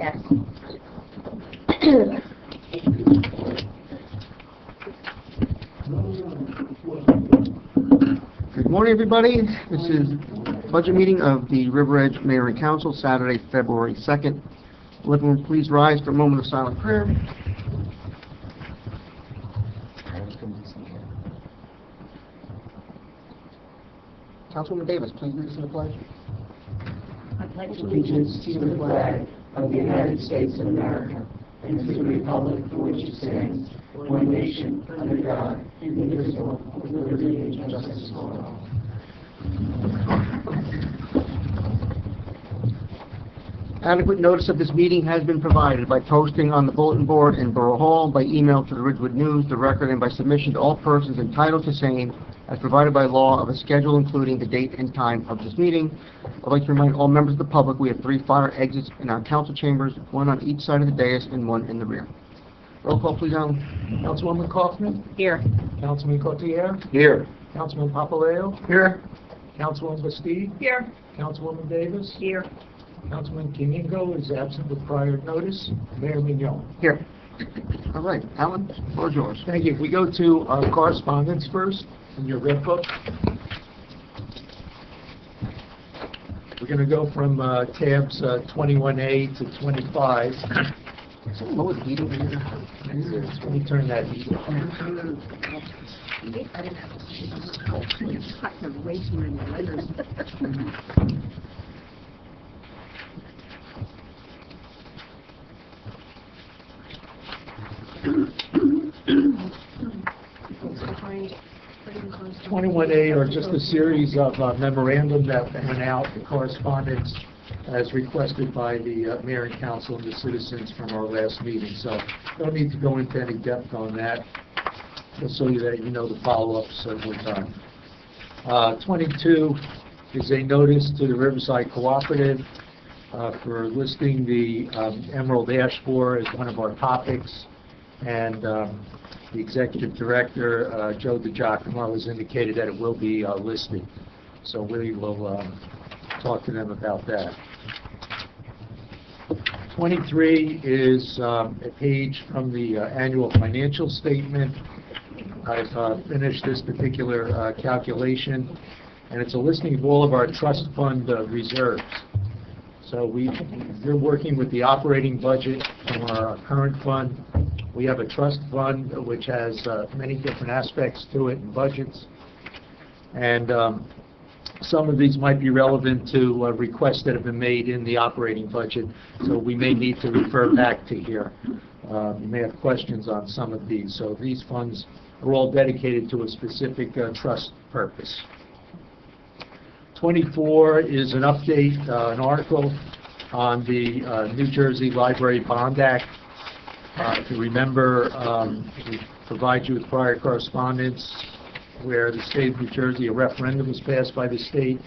Yes. Good morning, everybody. This is budget meeting of the River Edge Mayor and Council, Saturday, February 2nd. Will everyone please rise for a moment of silent prayer. Councilwoman Davis, please lead us in the pledge. I pledge allegiance to the flag of the United States of America and to the republic for which it stands, one nation, under God, indivisible, with liberty and justice for all. Adequate notice of this meeting has been provided by posting on the bulletin board in Borough Hall, by email to the Ridgewood News, the Record, and by submission to all persons entitled to same, as provided by law, of a schedule including the date and time of this meeting. I'd like to remind all members of the public we have 3 fire exits in our council chambers, 1 on each side of the dais and 1 in the rear. Roll call, please, Alan. Councilwoman Kaufman? Here. Councilman Cotillard? Here. Councilman Papaleo? Here. Councilwoman Bastide? Here. Councilwoman Davis? Here. Councilman Kiningo is absent with prior notice. Mayor Mignon? Here. All right, Alan, the floor is yours. Thank you. We go to our correspondence first in your red book. We're going to go from tabs 21A to 25. Lower the heating here. Let me turn that heat on. Behind 21A are just a series of memorandum that went out, the correspondence as requested by the mayor and council and the citizens from our last meeting. So don't need to go into any depth on that, just so that you know the follow-ups at one time. 22 is a notice to the Riverside Cooperative for listing the Emerald Ash Borer as one of our topics, and the executive director, Joe DiGiacomo, has indicated that it will be listed. So we will talk to them about that. 23 is a page from the annual financial statement. I've finished this particular calculation, and it's a listing of all of our trust fund reserves. So we're working with the operating budget from our current fund. We have a trust fund which has many different aspects to it and budgets. And some of these might be relevant to requests that have been made in the operating budget, so we may need to refer back to here. You may have questions on some of these. So these funds are all dedicated to a specific trust purpose. 24 is an update, an article on the New Jersey Library Bond Act. If you remember, we provide you with prior correspondence where the state of New Jersey, a referendum was passed by the state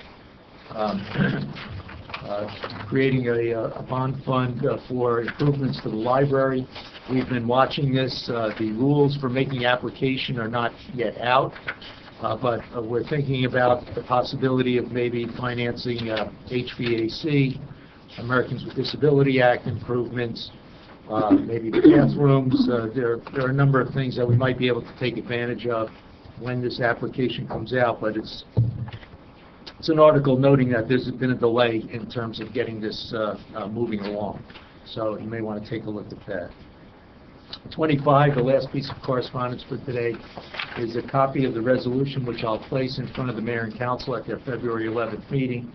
creating a bond fund for improvements to the library. We've been watching this. The rules for making application are not yet out, but we're thinking about the possibility of maybe financing HVAC, Americans with Disability Act improvements, maybe the bathrooms. There are a number of things that we might be able to take advantage of when this application comes out, but it's an article noting that there's been a delay in terms of getting this moving along. So you may want to take a look at that. 25, the last piece of correspondence for today, is a copy of the resolution which I'll place in front of the mayor and council at their February 11th meeting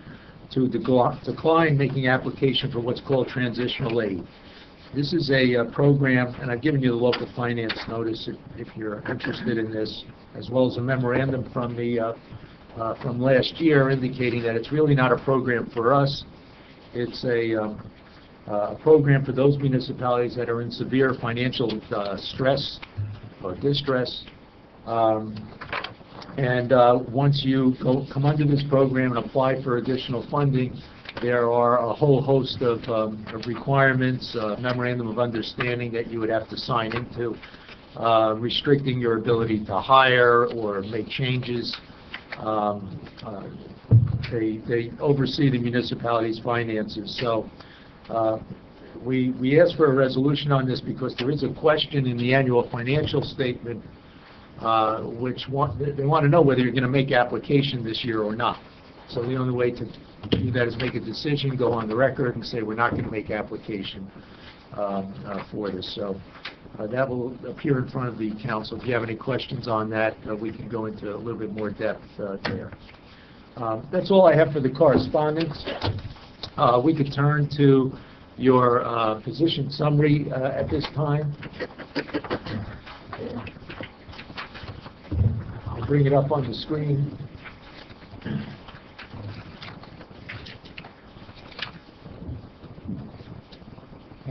to decline making application for what's called transitional aid. This is a program, and I've given you the local finance notice if you're interested in this, as well as a memorandum from the from last year indicating that it's really not a program for us. It's a program for those municipalities that are in severe financial stress or distress. Once you come under this program and apply for additional funding, there are a whole host of requirements, memorandum of understanding that you would have to sign into, restricting your ability to hire or make changes. They oversee the municipality's finances. So We asked for a resolution on this because there is a question in the annual financial statement, they want to know whether you're going to make application this year or not. So the only way to do that is make a decision, go on the record, and say we're not going to make application for this. So that will appear in front of the council. If you have any questions on that, we can go into a little bit more depth there. That's all I have for the correspondence. We could turn to your position summary at this time. I'll bring it up on the screen.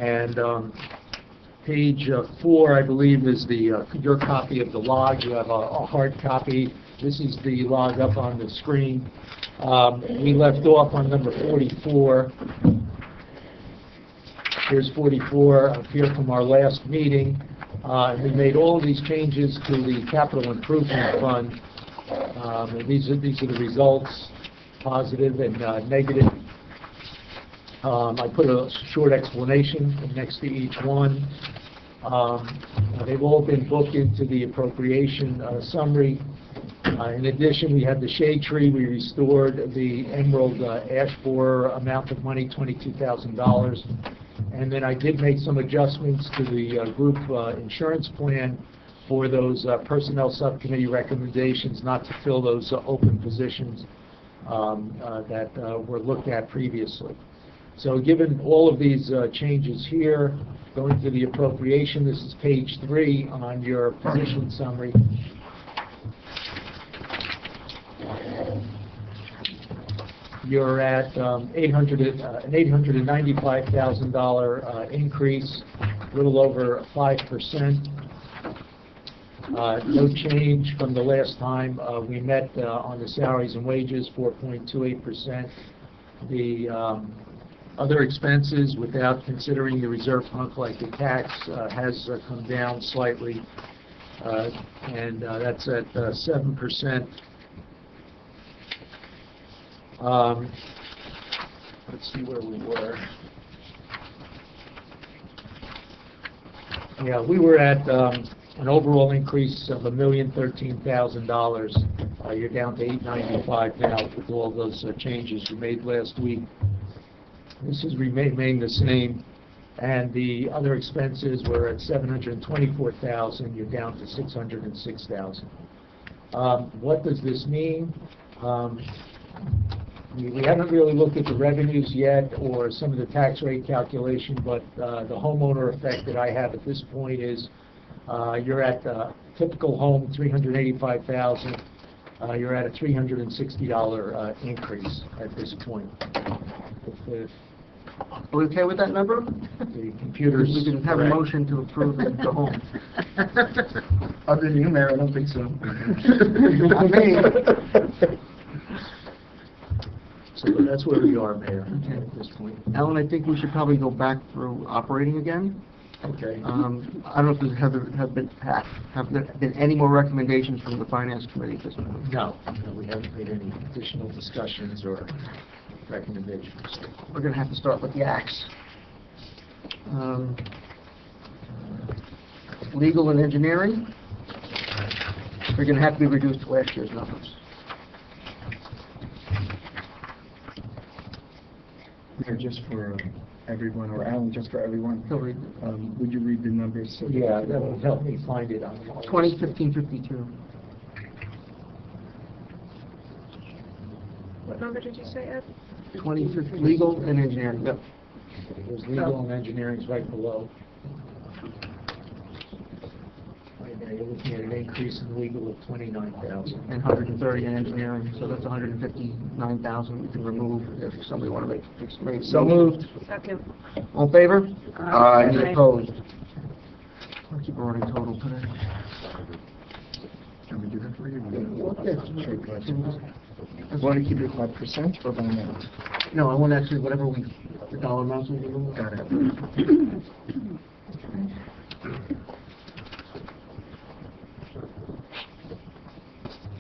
And page 4, I believe, is your copy of the log. You have a hard copy. This is the log up on the screen. We left off on number 44. Here's 44 up here from our last meeting. We made all these changes to the capital improvement fund. And these are the results, positive and negative. I put a short explanation next to each one. They've all been booked into the appropriation summary. In addition, we had the shade tree. We restored the emerald ash borer amount of money, $22,000. And then I did make some adjustments to the group insurance plan for those personnel subcommittee recommendations not to fill those open positions that were looked at previously. So given all of these changes here, going to the appropriation, this is page 3 on your position summary. You're at an $895,000 increase, a little over 5%. No change from the last time we met on the salaries and wages, 4.28%. The other expenses, without considering the reserve for uncollected tax, has come down slightly, and that's at 7%. Let's see where we were. Yeah, we were at an overall increase of $1,013,000. You're down to $895 now with all those changes we made last week. This has remained the same, and the other expenses were at $724,000. You're down to $606,000. What does this mean? We haven't really looked at the revenues yet or some of the tax rate calculation, but the homeowner effect that I have at this point is you're at typical home, $385,000. You're at a $360 increase at this point. If Are we okay with that number? the computers We didn't have a motion to approve the home. Other than you, Mayor, I don't think so. I mean, So that's where we are, Mayor, at this point. Ellen, I think we should probably go back through operating again. Okay. I don't know if there have there been any more recommendations from the Finance Committee at this point? No, we haven't made any additional discussions or recommendations. We're going to have to start with the acts. Legal and engineering, they're going to have to be reduced to last year's numbers. Mayor, just for everyone, or Alan, just for everyone, So we- would you read the numbers? So Yeah, that will help me find it on the 2015-52. What number did you say, Ed? 2015, legal and engineering, yep. There's legal and engineering's right below. Right now, you're looking at an increase in legal of $29,000. And 130 in engineering, so that's 159,000 we can remove if somebody want to make. So moved. Second. All in favor? Aye. Any opposed? I'll keep a running total today. Can we do that for you? Yes. Sure, go ahead. Want to keep it 5% or by amount? No, I want actually whatever the dollar amounts we remove. Got it.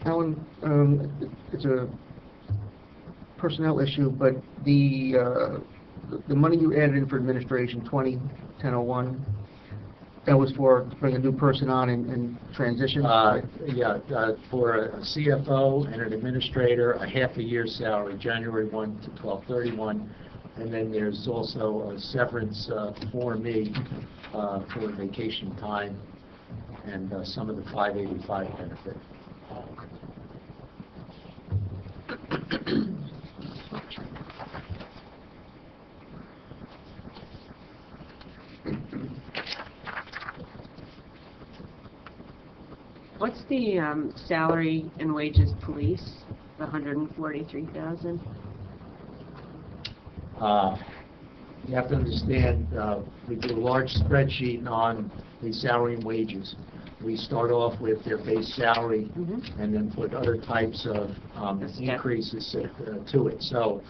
Alan, it's a personnel issue, but the the money you added in for administration, 1001, that was for to bring a new person on and transition? Yeah, for a CFO and an administrator, a half a year's salary, January 1 to 12/31, and then there's also a severance for me for vacation time and some of the 585 benefit. What's the salary and wages police, the 143,000? You have to understand, we do a large spreadsheet on the salary and wages. We start off with their base salary and then put other types of increases to it. So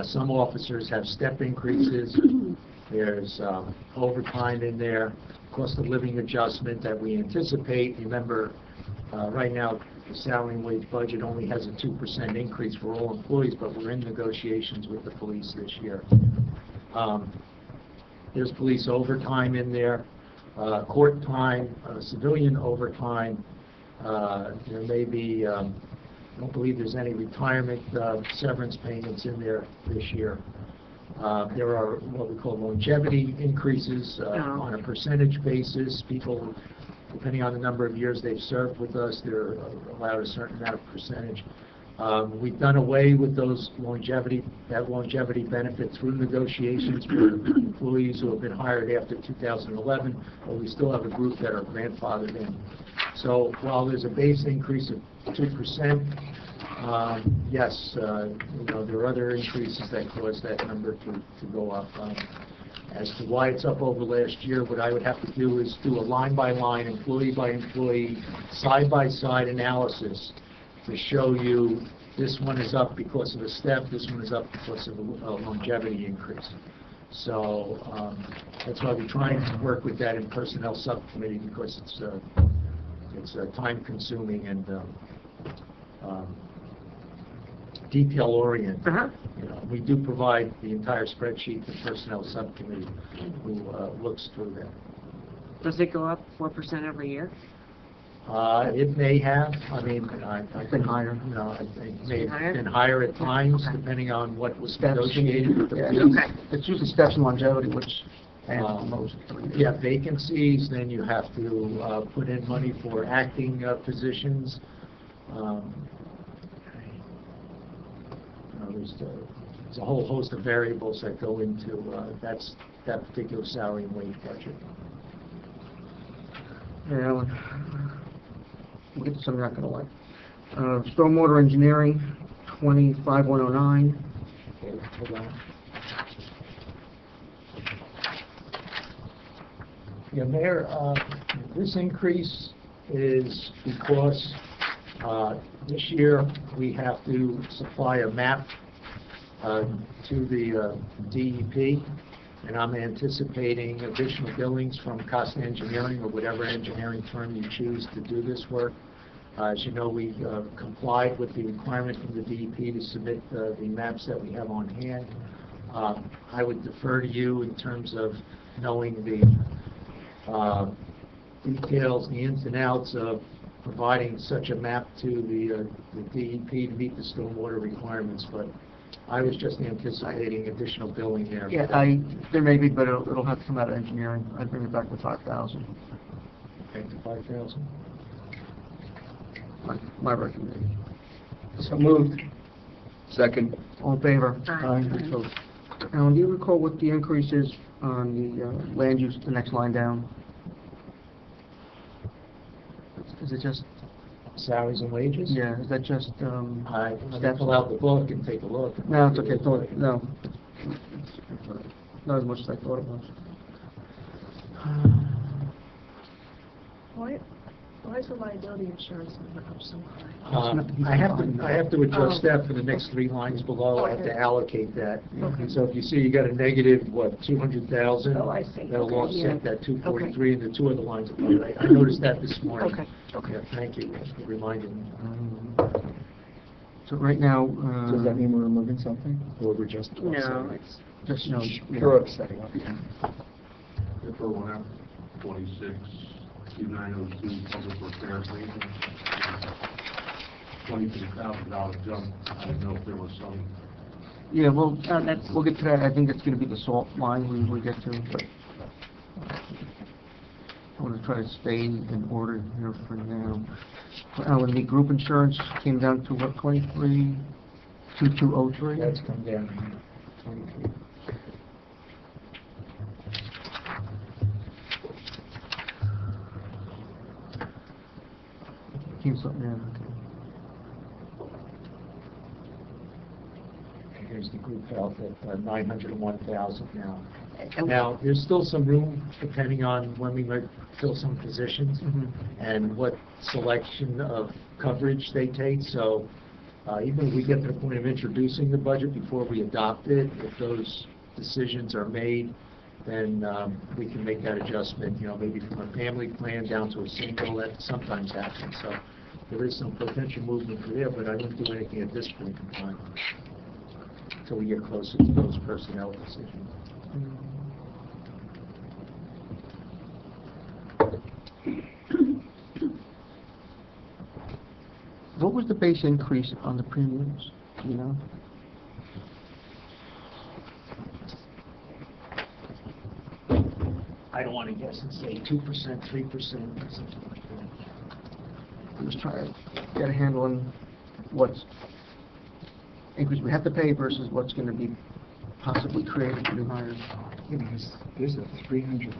some officers have step increases. There's overtime in there, cost of living adjustment that we anticipate. Remember, right now, the salary and wage budget only has a 2% increase for all employees, but we're in negotiations with the police this year. There's police overtime in there, court time, civilian overtime. There may be, I don't believe there's any retirement severance payments in there this year. There are what we call longevity increases on a percentage basis. People, depending on the number of years they've served with us, they're allowed a certain amount of percentage. We've done away with those longevity benefit through negotiations for employees who have been hired after 2011, but we still have a group that are grandfathered in. So while there's a base increase of 2%, yes, there are other increases that cause that number to go up. As to why it's up over last year, what I would have to do is do a line-by-line, employee-by-employee, side-by-side analysis to show you this one is up because of a step, this one is up because of a longevity increase. So that's why we're trying to work with that in personnel subcommittee, because it's time-consuming and detail-oriented. We do provide the entire spreadsheet to the personnel subcommittee who looks through that. Does it go up 4% every year? It may have. I mean, It's been higher. It may have been higher at times, depending on what was negotiated with the Yeah, police. it's usually steps and longevity, which adds the most. Yeah, vacancies, then you have to put in money for acting positions. There's a whole host of variables that go into that particular salary and wage budget. Yeah, we'll get to something you're not going to like. Stormwater engineering, 25109. Okay, hold on. Yeah, Mayor, this increase is because this year we have to supply a map to the DEP, and I'm anticipating additional billings from Costa Engineering or whatever engineering firm you choose to do this work. As you know, we complied with the requirement from the DEP to submit the maps that we have on hand. I would defer to you in terms of knowing the details, the ins and outs of providing such a map to the DEP to meet the stormwater requirements, but I was just anticipating additional billing there. Yeah, there may be, but it'll have to come out of engineering. I'd bring it back to 5,000. Okay, to 5,000. My recommendation. So moved. Second. All in favor? Aye. So, Alan, do you recall what the increase is on the land use, the next line down? Is it just, Salaries and wages? yeah, is that just, I can pull out the book and take a look. no, it's okay, no. It's not as much as I thought it was. Why is the liability insurance number up so high? I have to adjust that for the next three lines below. I have to allocate that. Okay. So if you see you got a negative, what, 200,000? Oh, I see. That'll Okay, yeah. offset that 243 and the two other lines above it. I noticed that this morning. Okay. Yeah, thank you for reminding me. So right now, Does that mean we're removing something, or we're just No, offsetting? it's, just, no, Pure upsetting, okay. For 126, 2902, public repairs maintenance, $22,000 jump. I don't know if there was some, yeah, well, oh, that's, we'll get to that. I think it's gonna be the salt line we get to, but I want to try to stay in order here for now. Alan, the group insurance came down to what, 23,2203? That's come down. 23. Keeps up, yeah, And here's the group health at 901,000 now. okay. Now, there's still some room, depending on when we might fill some positions Mhm. and what selection of coverage they take. So even if we get to the point of introducing the budget before we adopt it, if those decisions are made, then we can make that adjustment, you know, maybe from a family plan down to a single. That sometimes happens. So there is some potential movement for there, but I wouldn't do anything at this point in time until we get closer to those personnel decisions. What was the base increase on the premiums, do you know? I don't want to guess and say 2%, 3%, something like that. I'm just trying to get a handle on what's increase we have to pay versus what's going to be possibly created for new hires. Yeah, because there's a 300,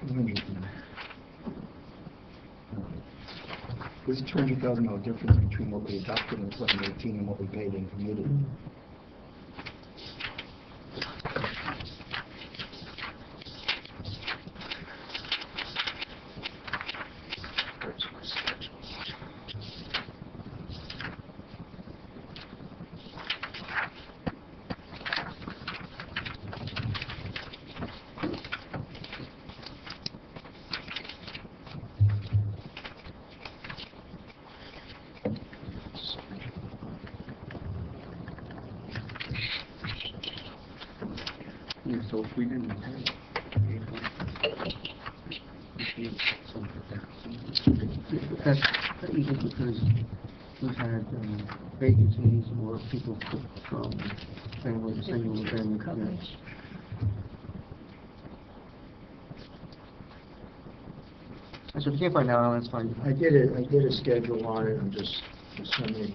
200. There's a $200,000 difference between what we adopted in 2018 and what we paid in committee. Yeah, so if we didn't pay, that's either because we've had vacancies or people from family to single family coverage. So if you can't find out, that's fine. I did a schedule on it, I'm just, for some reason,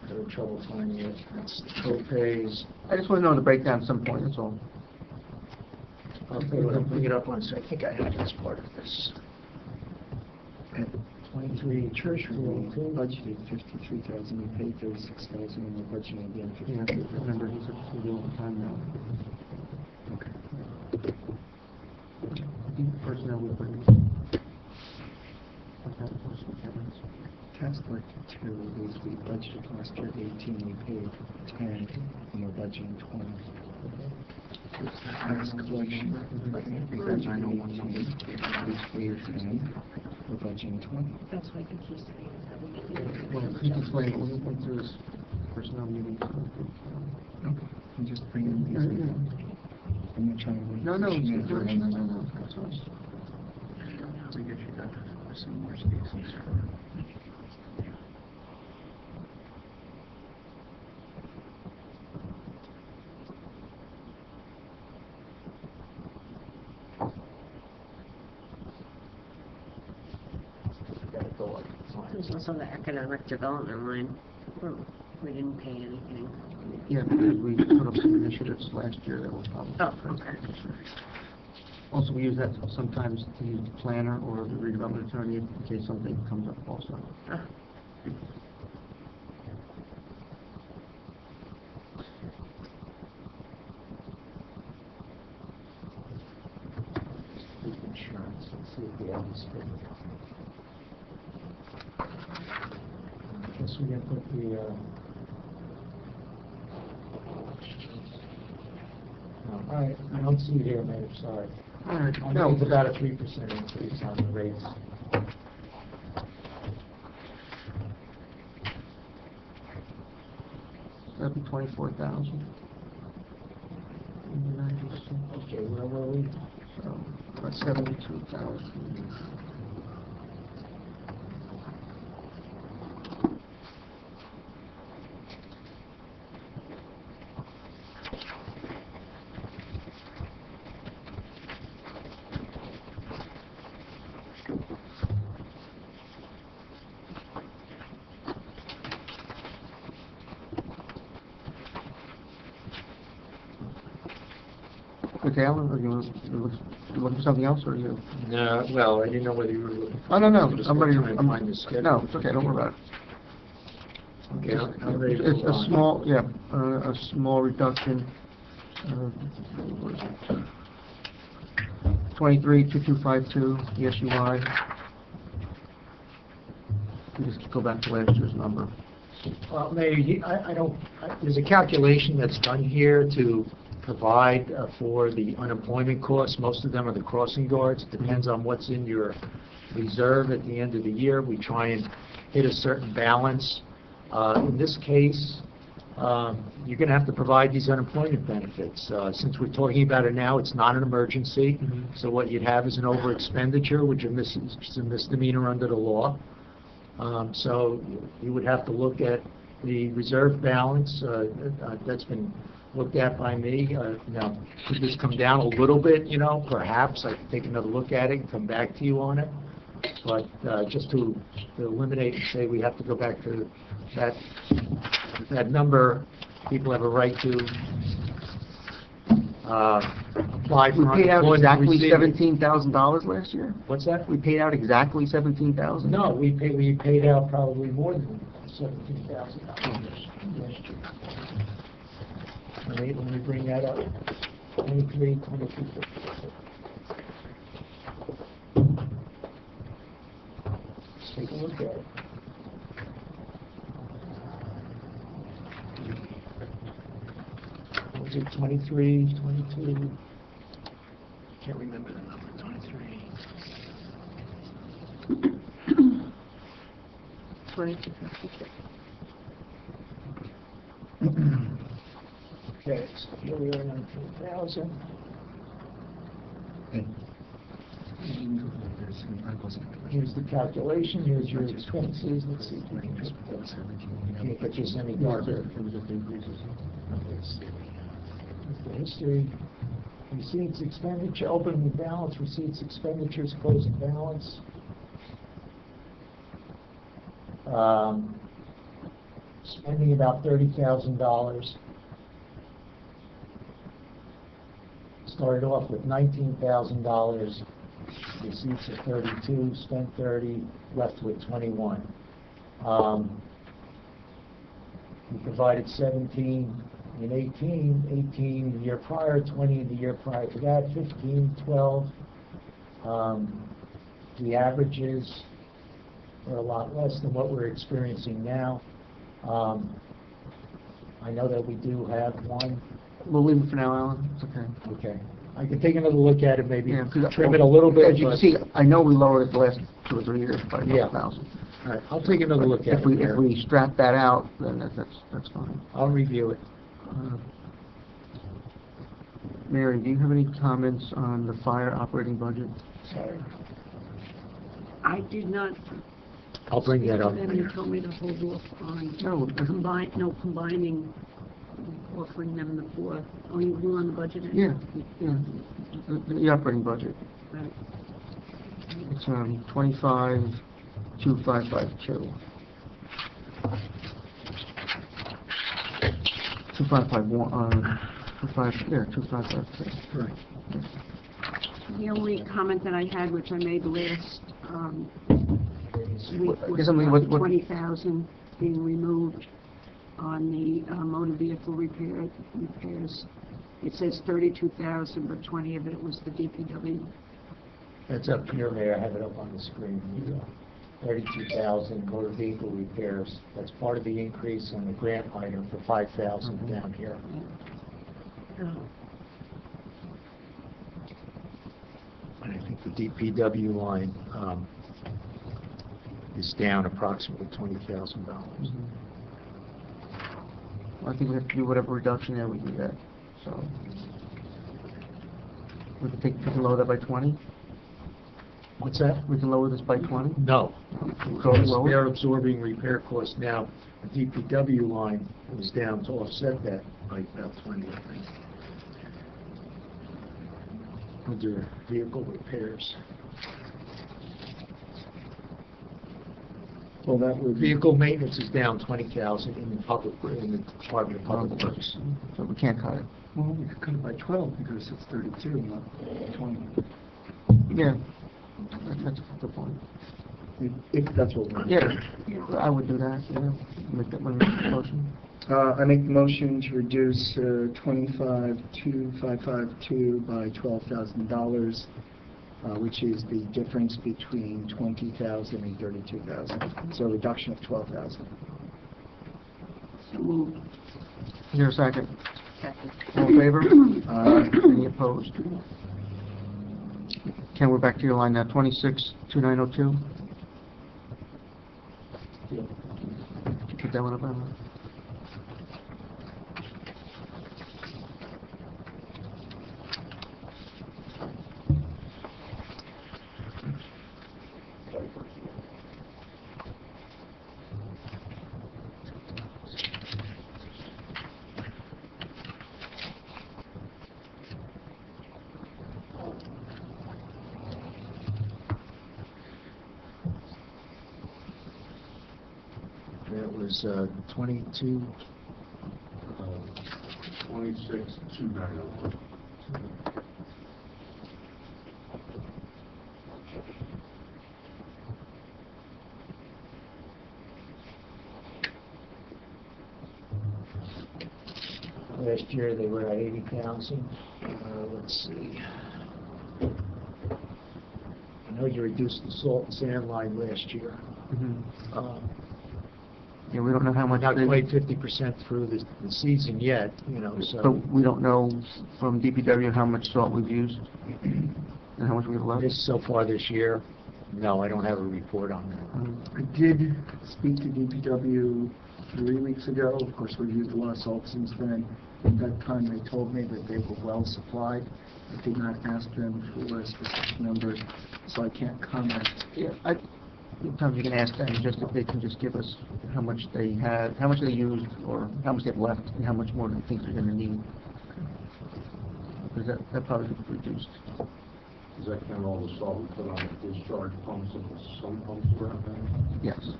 having trouble finding it. It's co-pays. I just want to know the breakdown at some point, that's all. I'll bring it up on, so I think I have it as part of this. 23 church We rule. budgeted 53,000, we paid 36,000, and we're budgeting again Yeah, 50,000. remember, he's at the overtime now. Okay. I think the personnel we put in. Task Director 2 is we budgeted last year 18, we paid 10, and we're budgeting 20. Tax collection, that's 901 number, we paid 10, we're budgeting 20. that's why I think he's saying that we need to. Well, he explained, we went through his personnel meetings. Okay, I'm just bringing Yeah, these in. yeah. I'm not trying to... No, no, push no, you no, for no, anything. no, no, that's fine. I guess you got some more spaces. There's also the economic development line, where we didn't pay anything. Yeah, because we put up some initiatives last year that was probably. Oh, okay. Also, we use that sometimes to use the planner or the redevelopment attorney in case something comes up also. Ah. Group insurance, let's see if we have this figured. I guess we can put the, no, all right, I don't see it here, Mayor, sorry. All right, I no, think it's about a 3% increase on the rates. that'd be 24,000. Okay, where were we? So, about 72,000. Okay, Alan, are you looking for something else, or are you? No, well, I didn't know whether you were looking. Oh, no, Just I'm ready. trying to find the schedule. No, it's okay, don't worry about it. Okay, I'm ready to It's move a on. small, yeah, a small reduction. 23,2252, yes, you lied. You just go back to last year's number. Well, Mayor, I don't, there's a calculation that's done here to provide for the unemployment costs. Most of them are the crossing guards. It depends on what's in your reserve at the end of the year. We try and hit a certain balance. In this case, you're going to have to provide these unemployment benefits. Since we're talking about it now, it's not an emergency. So what you'd have is an over expenditure, which is a misdemeanor under the law. So you would have to look at the reserve balance. That's been looked at by me. Now, could this come down a little bit, perhaps I could take another look at it and come back to you on it. But just to eliminate and say we have to go back to that number, people have a right to apply for We paid out unemployment exactly receiving- $17,000 last year? What's that? We paid out exactly 17,000? No, we paid out probably more than $17,000 last year. Let me bring that up. 23, 22. Let's take a look at it. What was it, 23, 22? Can't remember the number, 23. 2256. Okay, so here we are, 19,000. Here's the calculation, here's your expenses, let's see if we can can't get this any darker. Here's the history. Receipts, expenditure, opening balance, receipts, expenditures, closing balance. Spending about $30,000. Started off with $19,000, receipts of 32, spent 30, left with 21. We provided 17 in 18 the year prior, 20 the year prior to that, 15, 12. The averages are a lot less than what we're experiencing now. I know that we do have one. We'll leave it for now, Alan. It's okay. Okay. I can take another look at it, maybe Yeah, 'cause trim it a little bit. As you can but- see, I know we lowered it the last 2 or 3 years by Yeah. 1,000. All right, I'll take another look at If we, it. if Mayor. we strap that out, then that's fine. I'll review it. Mary, do you have any comments on the fire operating budget? Sorry. I did not I'll bring speak that to up. them. You told me to hold off on No, combining, offering them the four. Oh, you were on the budget? yeah, yeah, the operating budget. Right. It's 25,2552. 2551, 2552. Right. The only comment that I had, which I made last week, I was guess I mean, about what- 20,000 being removed on the motor vehicle repairs. It says 32,000, but 20 of it was the DPW. That's up here, Mayor. I have it up on the screen. 32,000 motor vehicle repairs. That's part of the increase on the grant item for 5,000 down here. And I think the DPW line is down approximately $20,000. I think we have to do whatever reduction there, we do that, so. We can lower that by 20? What's that? We can lower this by 20? No. Go Because lower? they're absorbing repair costs now. The DPW line was down to offset that by about 20, I think. Under vehicle repairs. Well, that would. Vehicle maintenance is down 20,000 in the Department of Public Works. So we can't cut it. Well, we could cut it by 12 because it's 32, not 20. Yeah, that's a good point. If that's what we're. Yeah, I would do that, yeah. Make that one motion. I make the motion to reduce 25,552 by $12,000, which is the difference between 20,000 and 32,000. So a reduction of 12,000. So moved. Is there a second? Second. All in favor? Any opposed? Ken, we're back to your line now, 262902. Put that one up on. That was 22. 26,290. Last year they were at 80,000. Let's see. I know you reduced the salt and sand line last year. Yeah, we don't know how much. Not they- quite 50% through the season yet, so. But we don't know from DPW how much salt we've used and how much we've left. So far this year, no, I don't have a report on that. I did speak to DPW 3 weeks ago. Of course, we've used a lot of salt since then. At that time, they told me that they were well supplied. I did not ask them for a specific number, so I can't comment. Yeah, sometimes you can ask them just if they can just give us how much they had, how much they used, or how much they have left, and how much more they think they're gonna need. Because that probably could be reduced. Does that count all the salt we put on the discharge pumps and the sump pumps around there? Yes.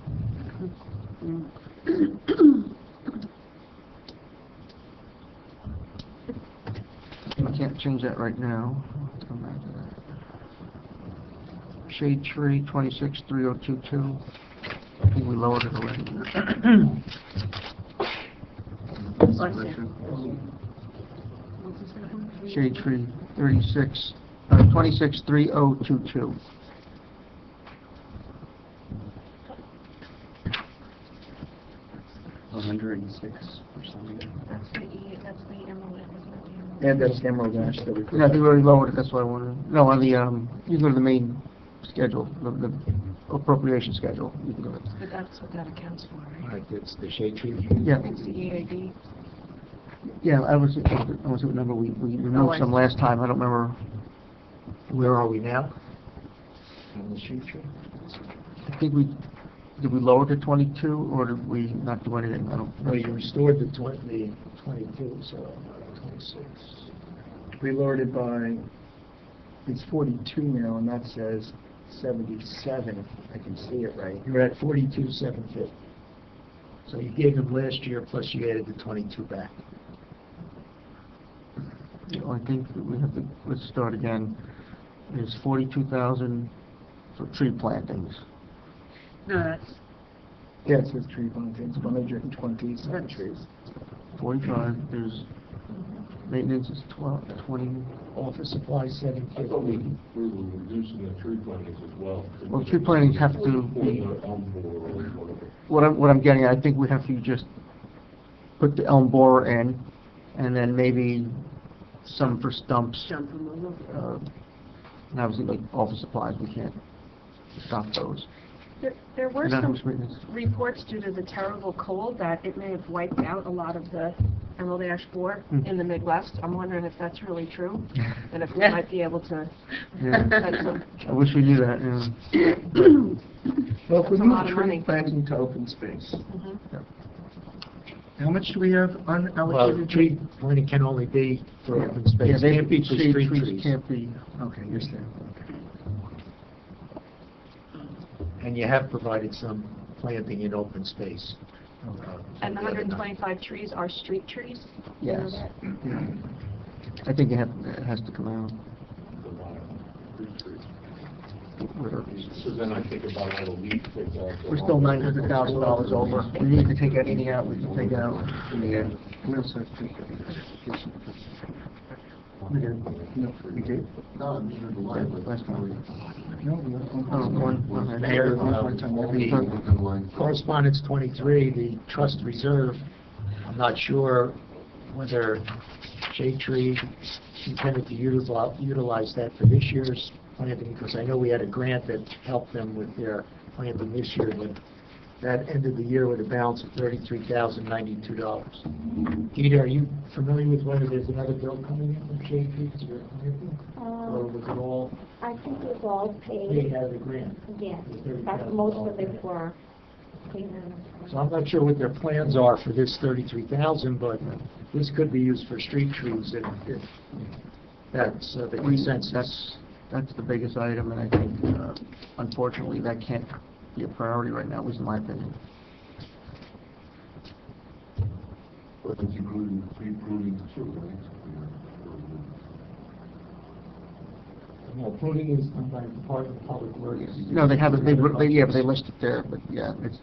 I can't change that right now. Let's come back to that. Shade Tree, 263022. I think we lowered it already. Shade Tree, 263022. And that's Emerald Ash that we put. Yeah, I think we already lowered it, that's why I wanted, no, on the, you go to the main schedule, the appropriation schedule. You can go to. But that's what that accounts for, right? All right, that's the shade tree. Yeah, It's the EAD. yeah, I want to see what number we removed some last time, I don't remember. Where are we now? On the shade tree? I think did we lower it to 22, or did we not do anything? I don't. Well, you restored the 22, so 26. We lowered it by, it's 42 now, and that says 77, if I can see it right. You're at 42,750. So you gave them last year, plus you added the 22 back. I think that we have to, let's start again. There's 42,000 for tree plantings. No, that's, Yeah, it says tree plantings, 127 trees. 45, there's maintenance is 20. Office supplies, I thought we 750. were reducing the tree plantings as well. Well, tree plantings have to be, Elm borer or whatever. what I'm getting at, I think we have to just put the elm borer in, and then maybe some for stumps. jump removal. And obviously, like office supplies, we can't stop those. There were Is that some who's reading this? reports due to the terrible cold that it may have wiped out a lot of the Emerald-ash borer in the Midwest. I'm wondering if that's really true, and if we might be able to Yeah. cut some. I wish we knew that, yeah. Well, if we That's a move lot of tree money. planting to open space, Mhm. how much do we have Well, unallocated? tree planting can only be for open Yeah, space, they can't be for shade street trees trees. can't be, Okay, you're saying, And you have provided some planting in open space. And the 125 trees are street trees? You know yes. that? I think it has to come out. So then I think about all the leaf pickup. We're still $900,000 over. We need to take anything out, we can take out in the end. we also have to. We did. No, we did? No, I'm sure the library. Last time. No, we have Oh, one. Mayor, One time, the correspondence 23, the trust reserve, I'm not sure whether Shade Tree intended to utilize that for this year's planting, because I know we had a grant that helped them with their planting this year, but that ended the year with a balance of $33,092. Peter, are you familiar with whether there's another bill coming in from Shade Tree for their planting? Or was it all, I think it was all they paid, had a grant? yes, that's most of it for cleaning. So I'm not sure what their plans are for this 33,000, but this could be used for street trees if that's the consensus. That's the biggest item, and I think, unfortunately, that can't be a priority right now, at least in my opinion. But it's including too, right? No, pruning is done by the Department of Public Works. No, they have it, they list it there, but yeah, it's,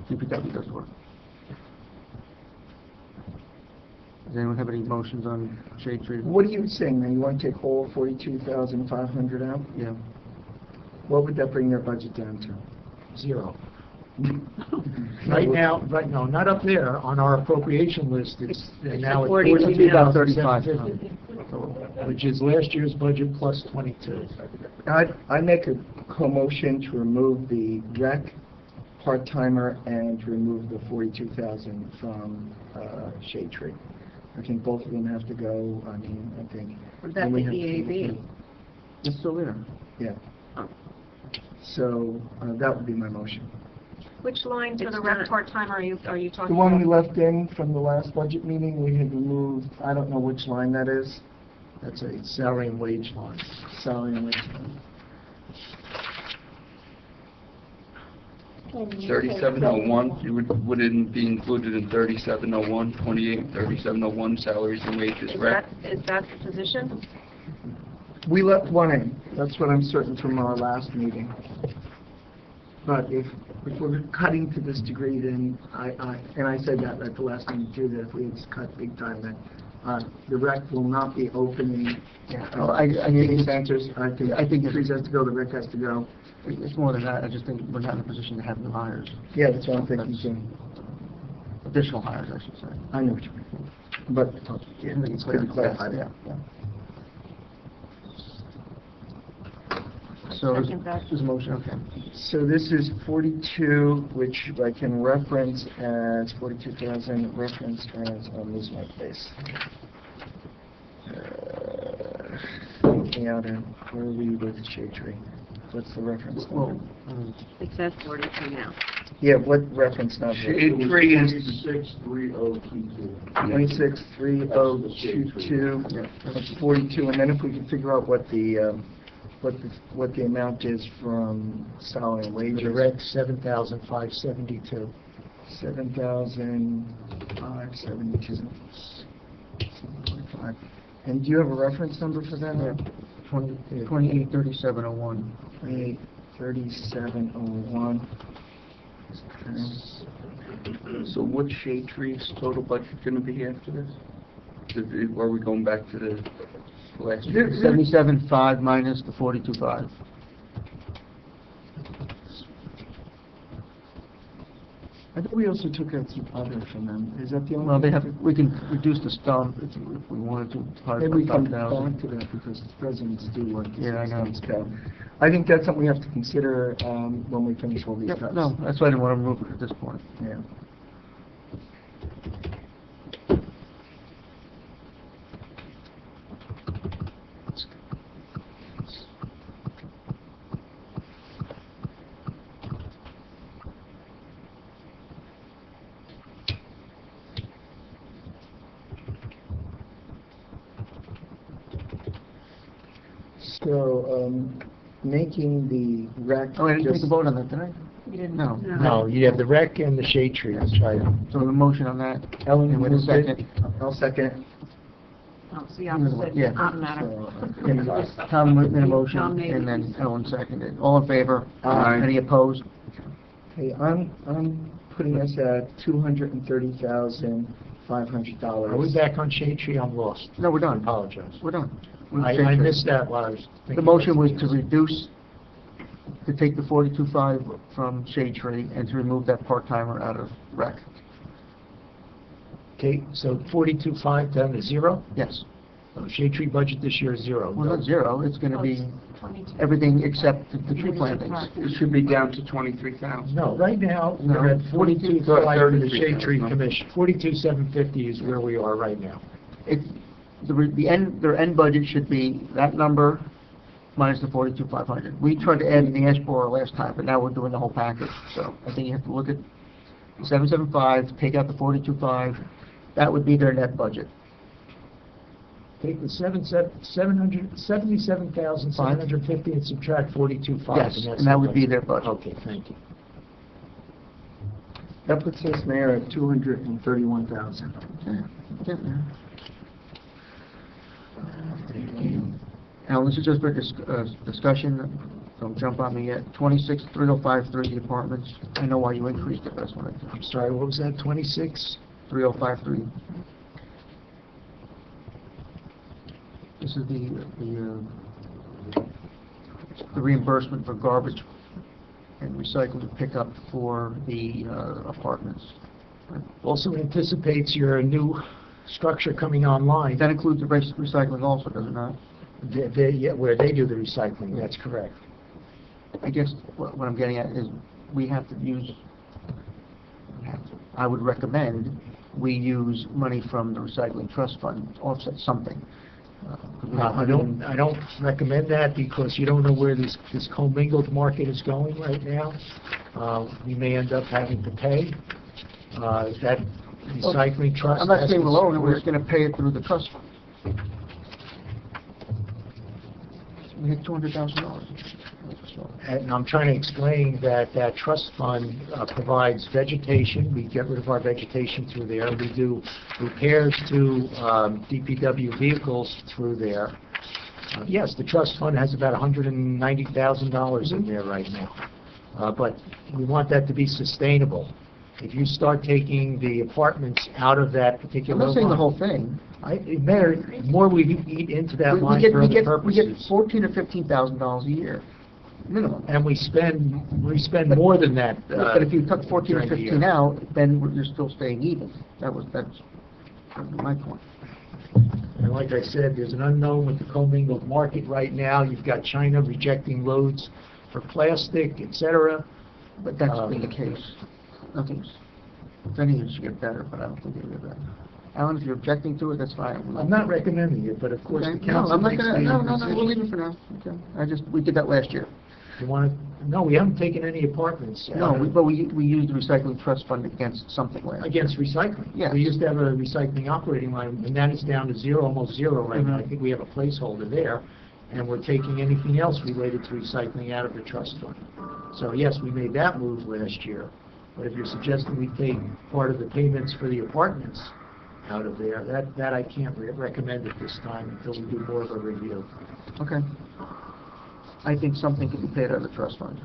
DPW does work. Does anyone have any motions on shade tree? What are you saying, then? You want to take whole 42,500 out? Yeah. What would that bring their budget down to? Zero. Right now, no, not up there, on our appropriation list, it's now at 42,035. which is last year's budget plus 22. I make a motion to remove the rec part-timer and to remove the 42,000 from Shade Tree. I think both of them have to go. I mean, I think. Would that and we be have- EAV? It's still there. Yeah. So that would be my motion. Which line for It's the rec not- part-time are you talking about? The one we left in from the last budget meeting, we had removed, I don't know which line that is, That's a salary and wage line. salary and wage. 3701, would it be included in 3701, 28, 3701 salaries and wages, rec? Is that the position? We left one in, that's what I'm certain from our last meeting. But if we're cutting to this degree, then and I said that at the last meeting too, that if we had cut big time, then the rec will not be opening community centers. I think trees has to go, the rec has to go. It's more than that, I just think we're not in a position to have new hires. Yeah, that's what I'm thinking too. Additional hires, I should say. I know what you mean. But Yeah, it's good to clarify Yeah, that. yeah. So, Second that. there's a motion, okay. So this is 42, which I can reference as 42,000, reference as, I'll lose my place. Looking out in, where are we with Shade Tree? What's the reference Well, number? It says 42 now. Yeah, what reference number? Shade Tree is 263022. 263022, that's 42, and then if we can figure out what the amount is from salary and For wages. the rec, 7,572. 7,572. 45. And do you have a reference number for that? 283701. 283701. So what's Shade Tree's total budget going to be after this? Are we going back to the last year? 77.5 minus the 42.5. I I thought we also took out some other from them. Is that the only? Well, they have, we can reduce the stump if we wanted to, probably Maybe we by come 5,000. back to that because presidents do want to Yeah, I know. see stuff. I think that's something we have to consider when we finish all these Yep, cuts. no, that's why I didn't want to remove it at this point. Yeah. So, making the rec. Oh, I didn't take just- a vote on that, did I? You didn't- No. No, you have the rec and the shade tree, that's right. So a motion on that. Ellen, And with a moved it. second. I'll second it. Oh, it's the opposite, Yeah. doesn't matter. So, Tom made a motion, Tom made and it. then Ellen seconded. All in favor? Aye. Any opposed? hey, I'm putting us at $230,500. Are we back on shade tree? I'm lost. No, we're I done. apologize. We're done. We're I changing. missed that while I was thinking. The motion was about to this. reduce, to take the 42.5 from shade tree and to remove that part-timer out of rec. Okay, so 42.5 down to zero? Yes. So shade tree budget this year is zero. Well, not zero, it's gonna be 22. everything except the tree plantings. It should be down to 23,000. No, right now, No. we're at 42.5 for the 33,000, shade tree no. commission. 42,750 is where we are right now. It's, their end budget should be that number minus the 42,500. We tried to add in the ash borer last time, but now we're doing the whole package. So I think you have to look at 775, take out the 42.5, that would be their net budget. Take the 77,750 and subtract 42.5. Yes, that's and that the would be budget. their budget. Okay, thank you. That puts us, Mayor, at 231,000. Okay. Now, this is just for discussion, don't jump on me yet. 26,305.3 apartments. I know why you increased it, but that's what I, I'm sorry, what was that, 26? 305.3. This is the reimbursement for garbage and recycling pickup for the apartments. Also anticipates your new structure coming online. That includes the recycling also, does it not? Yeah, where they do the recycling, that's correct. I guess what I'm getting at is we have to use, I would recommend we use money from the recycling trust fund to offset something. I don't recommend that because you don't know where this commingled market is going right now. We may end up having to pay. That recycling trust. I'm not has saying to we're lowering it, we're support- just gonna pay it through the trust fund. We hit $200,000. And I'm trying to explain that that trust fund provides vegetation. We get rid of our vegetation through there. We do repairs to DPW vehicles through there. Yes, the trust fund has about $190,000 in there right now. But we want that to be sustainable. If you start taking the apartments out of that I'm particular not saying the line- whole thing. Mayor, the more we eat into that We line get, for we other get purposes, $14,000 or $15,000 a year, minimum. and we spend more than that. But if you took 14 or during the year. 15 out, then you're still staying even. That's my point. And like I said, there's an unknown with the commingled market right now. You've got China rejecting loads for plastic, et cetera. But that's been the case. Nothing's, if anything, it should get better, but I don't think it'll get better. Alan, if you're objecting to it, that's fine. I'm not recommending it, but of course Okay. the No, council I'm not makes gonna, the no, we'll decision. leave it for now. Okay. We did that last year. You want to, no, we haven't taken any apartments. No, but we used the recycling trust fund against something last year. Against recycling. Yes. We used to have a recycling operating line, and that is down to zero, almost zero right now. I Mhm. think we have a placeholder there, and we're taking anything else related to recycling out of the trust fund. So yes, we made that move last year, but if you're suggesting we take part of the payments for the apartments out of there, that I can't recommend at this time until we do more of a review. Okay. I think something can be paid out of the trust fund.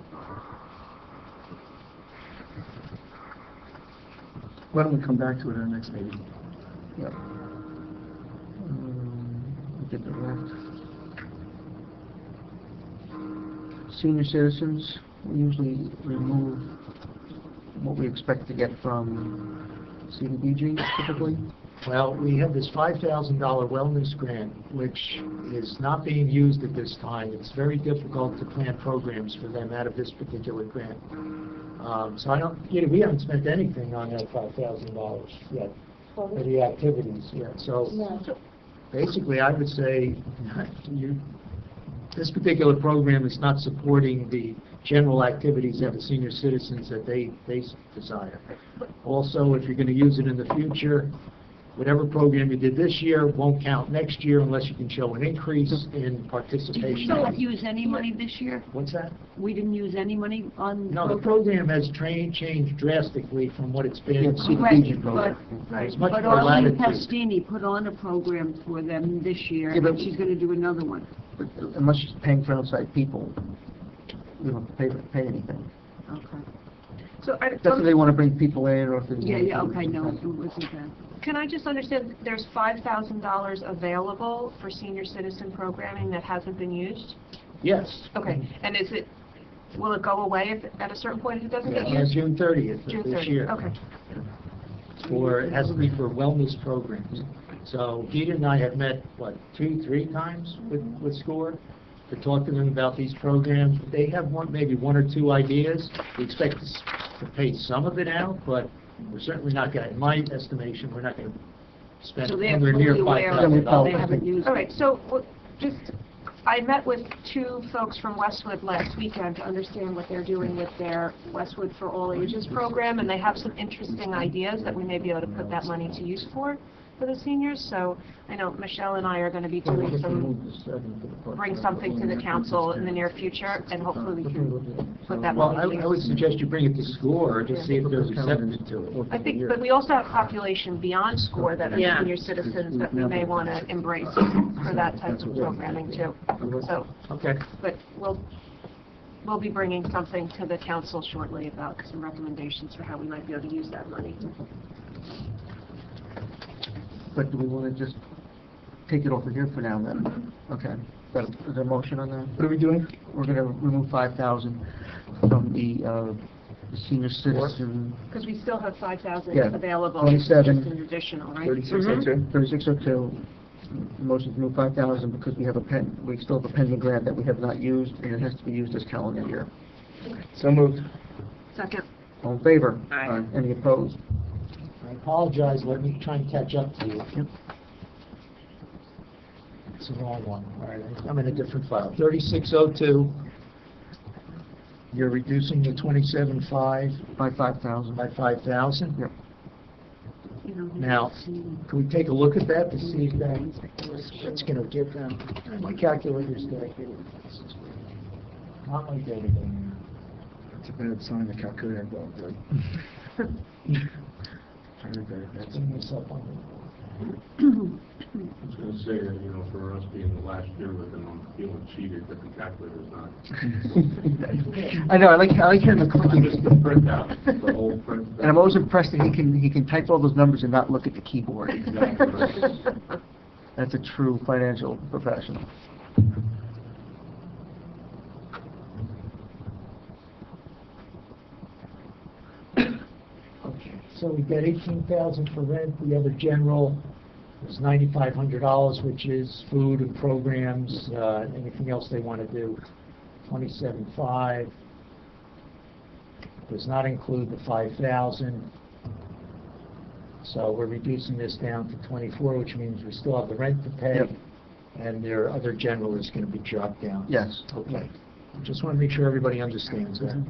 Why don't we come back to it at our next meeting? Yep. We did the left. Senior citizens, we usually remove what we expect to get from CDBG typically? Well, we have this $5,000 wellness grant, which is not being used at this time. It's very difficult to plan programs for them out of this particular grant. So I don't, we haven't spent anything on that $5,000 yet for the activities yet. So No. basically, I would say this particular program is not supporting the general activities of the senior citizens that they desire. Also, if you're going to use it in the future, whatever program you did this year won't count next year unless you can show an increase in participation. We don't use any money this year? What's that? We didn't use any money on... No, the program has changed drastically from what it's been. Yeah, CDBG program. There's much But more Arlene latitude. Pastini put on a program for them this year, Yeah, but- and she's going to do another one. But unless she's paying for outside people, we don't have to pay anything. Okay. So That's if they want to bring people in or if they... Yeah, okay, no, it wasn't that. can I just understand, there's $5,000 available for senior citizen programming that hasn't been used? Yes. Okay, and will it go away at a certain point if it doesn't get Yeah, used? June 30th June of this 30th, year. okay. It has to be for wellness programs. So Gita and I have met, 2-3 times with SCORE to talk to them about these programs. They have maybe one or two ideas. We expect to pay some of it out, but we're certainly not going to, in my estimation, we're not going to spend So they're anywhere near fully aware of it, $5,000. they haven't used All it. right, so I met with 2 folks from Westwood last weekend to understand what they're doing with their Westwood for All Ages program, and they have some interesting ideas that we may be able to put that money to use for the seniors. So I know Michelle and I are going to be doing bring something to the council in the near future, and hopefully we can put that Well, money to I would use. suggest you bring it to SCORE to see if they're receptive to it. I think, but we also have population beyond SCORE that are senior citizens that we may want to embrace for that type of programming too. So, Okay. but we'll be bringing something to the council shortly about some recommendations for how we might be able to use that money. But do we want to just take it over here for now then? Okay. Is there a motion on that? What are we doing? We're going to remove 5,000 from the senior citizen, Because we still have 5,000 Yeah. available. 27. Just an additional, right? 3602. 3602. Motion to remove 5,000 because we still have a pending grant that we have not used, and it has to be used this calendar year. So moved. Second. All in favor? Aye. Any opposed? I apologize, let me try and catch up to you. Yep. It's the wrong one. All right, I'm in a different file. 3602, you're reducing the 27.5 By 5,000. by 5,000. Yep. You know, Now, can we take a look at that to see if that's going to give them, my calculator's there. Not my database. It's a bad sign, the calculator involved, right? Very, very bad Bring sign. this up on I was going to say that, for us being the last year with them, I'm feeling cheated that the calculator's not. I know, I like hearing the Just clicking. the printout, the whole print. And I'm always impressed that he can type all those numbers and not look at the keyboard. Exactly. That's a true financial professional. Okay, so we got 18,000 for rent, the other general is $9,500, which is food and programs, anything else they want to do. 27.5 does not include the 5,000. So we're reducing this down to 24, which means we still have the rent to pay, Yep. and their other general is going to be dropped down. Yes. Okay. Just want to make sure everybody understands that.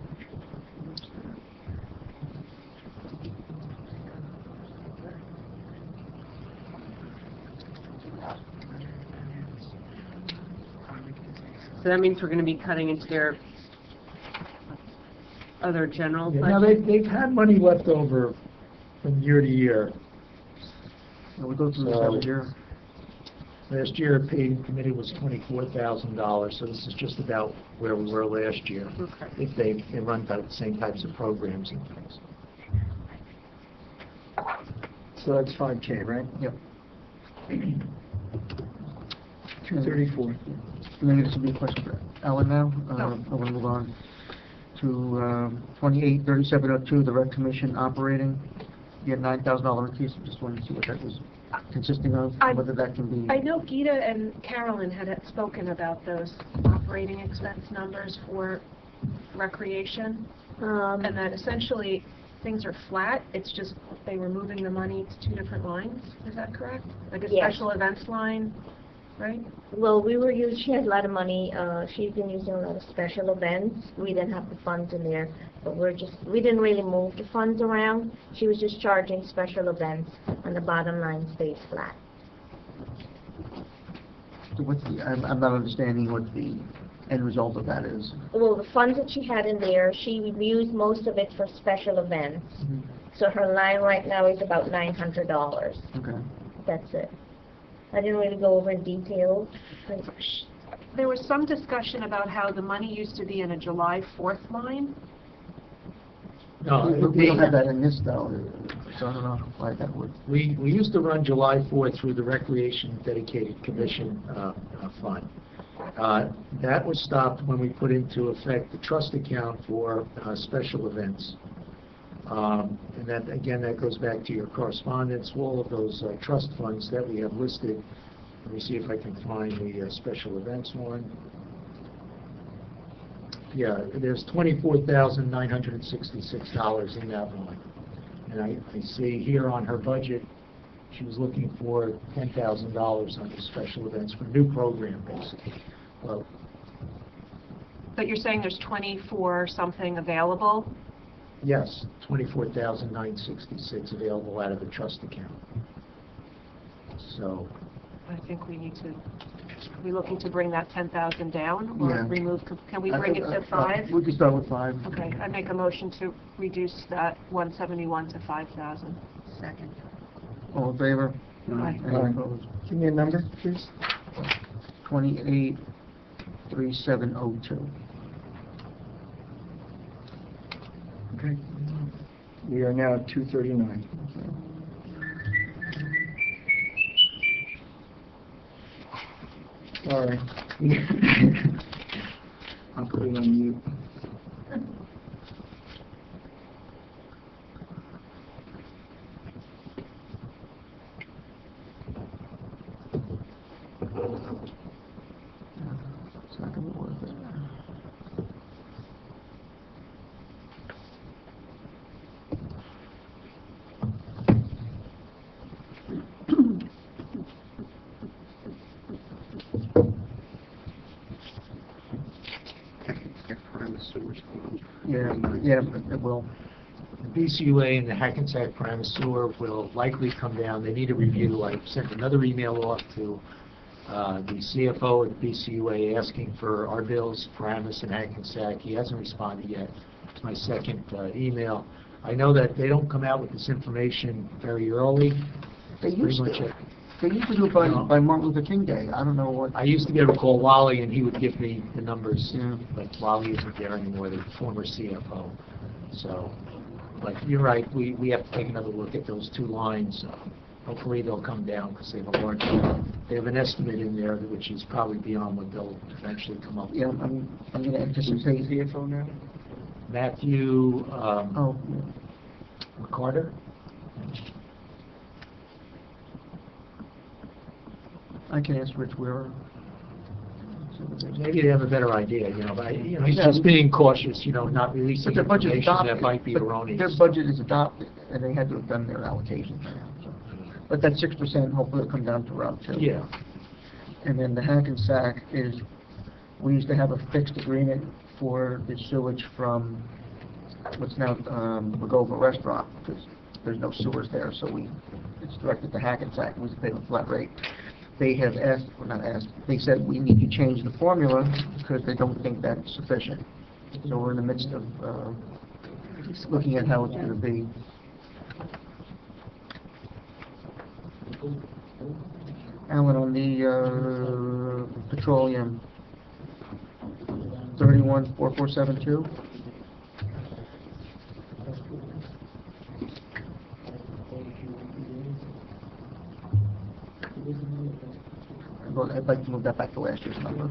So that means we're going to be cutting into their other general Yeah, now, they've had money left over from year to year. We go through this every year. Last year, paid committee was $24,000, so this is just about where we were last year. Okay. If they run the same types of programs and things. So that's 5K, right? Yep. 234. And then this will be a question for Ellen now. I want to move on. to 283702, the Rec Commission operating. You had $9,000 increase. Just wanted to see what that was consisting of, and whether that can be. I know Gita and Carolyn had spoken about those operating expense numbers for recreation, and that essentially things are flat. It's just they were moving the money to two different lines. Is that correct? Like a Yes. special events line, right? Well, she had a lot of money, she's been using a lot of special events. We didn't have the funds in there, but we didn't really move the funds around. She was just charging special events, and the bottom line stays flat. So what's the, I'm not understanding what the end result of that is. Well, the funds that she had in there, she used most of it for special events. So her line right now is about $900. Okay. That's it. I didn't really go over in detail. There was some discussion about how the money used to be in a July 4th line. No, We don't have that in this, though, so I don't know why that would. we used to run July 4th through the Recreation Dedicated Commission fund. That was stopped when we put into effect the trust account for special events. And that, again, that goes back to your correspondence, all of those trust funds that we have listed. Let me see if I can find the special events one. Yeah, there's $24,966 in that line. And I see here on her budget, she was looking for $10,000 on the special events for new program, basically. Well, But you're saying there's 24 something available? yes, $24,966 available out of the trust account. So, I think we need to, are we looking to bring that 10,000 down or Yeah. remove, can we bring it to 5? We can start with 5. Okay, I make a motion to reduce that 171 to 5,000. Second. All in favor? Aye. Any opposed? Give me a number, please. 283702. Okay. We are now at 239. Sorry. I'll put it on mute. It's not gonna be worth it. Yeah, it will. the BCUA and the Hackensack Paramus Sewer will likely come down. They need a review. I sent another email off to the CFO of the BCUA asking for our bills, Paramus and Hackensack. He hasn't responded yet. It's my second email. I know that they don't come out with this information very early. They Pretty used much to. it. They used to do it by Martin Luther King Day. I don't know what. I used to be able to call Wally and he would give me the numbers, Yeah. but Wally isn't there anymore, the former CFO. So, but you're right, we have to take another look at those two lines. Hopefully they'll come down because they have an estimate in there which is probably beyond what they'll eventually come up with. Yeah, I'm going to anticipate. CFO now? Matthew Oh, McCarter? I can ask Rich Wheeler. Maybe they have a better idea, but he's Yeah. just being cautious, not But releasing their budget is information adopted. that might be but erroneous. Their budget is adopted, and they had to have done their allocations now. So. But that 6% hopefully will come down to around 2. Yeah. And then the Hackensack is, we used to have a fixed agreement for the sewage from what's now Bogova Restaurant, because there's no sewers there, so it's directed to Hackensack, we pay a flat rate. They have asked, well, not asked, they said we need to change the formula because they don't think that's sufficient. So we're in the midst of looking at how it's going to be. Alan, on the petroleum, 314472. I'd like to move that back to last year's number.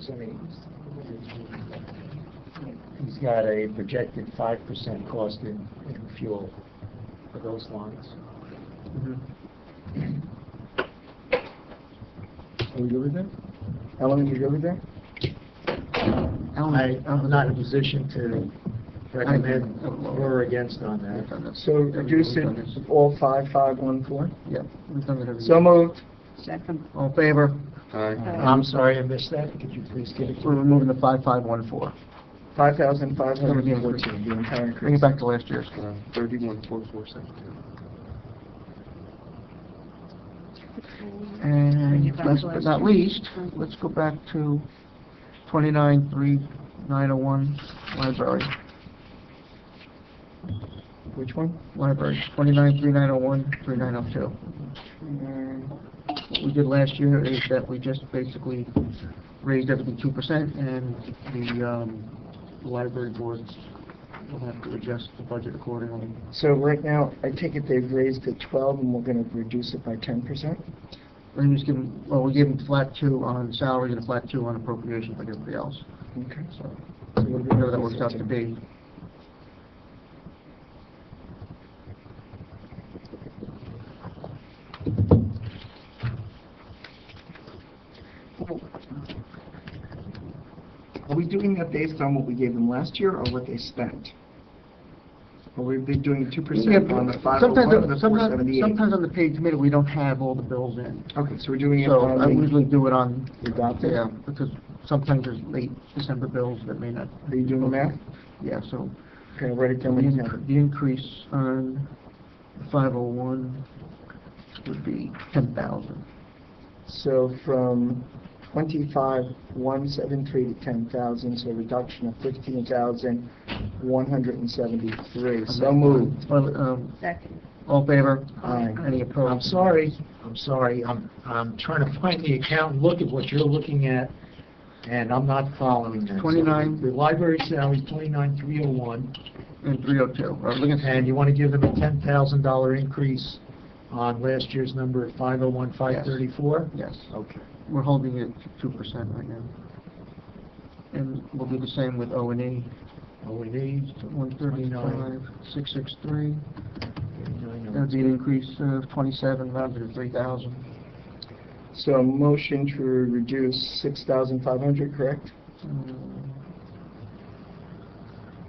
saying he's got a projected 5% cost in fuel for those lines. Are we good with that? Ellen, you good with that? I'm not in a position to recommend or against on that. So reduce it all 5514? Yeah, we've done it every So moved. Second. All in favor? I'm sorry I missed that. Could you please give it to We're me? removing the 5514. 5,514, the entire increase. Bring it back to last year's. 31,447. And last but not least, let's go back to 29,3901, library. Which one? Library, 29,3901, 3902. What we did last year is that we just basically raised everything 2%, and the library board will have to adjust the budget accordingly. So right now, I take it they've raised it 12 and we're going to reduce it by 10%? We're just giving, well, we gave them flat 2 on salaries and a flat 2 on appropriations like everybody else. Okay. So, whatever that works out to be. Are we doing that based on what we gave them last year or what they spent? Or we've been doing 2% on the 501 and the 478? Sometimes on the paid committee, we don't have all the bills in. Okay, so we're doing it So on I the usually do it on, adopted? yeah, because sometimes there's late December bills that may not. Are you doing the math? Yeah, so Okay, I'll write it down when you have it. the increase on 501 would be 10,000. So from 25,173 to 10,000, so a reduction of 15,173. So moved. Well, Second. all in favor? Aye. Any opposed? I'm sorry. I'm trying to find the account and look at what you're looking at, and I'm not following that. 29. The library salary, 29,301, And 302. and you want to give them a $10,000 increase on last year's number at 501,534? Yes. Okay. We're holding it to 2% right now. And we'll do the same with O&E. O&E, 135, 663. That'd be an increase of 27, rounded to 3,000. So a motion to reduce 6,500, correct?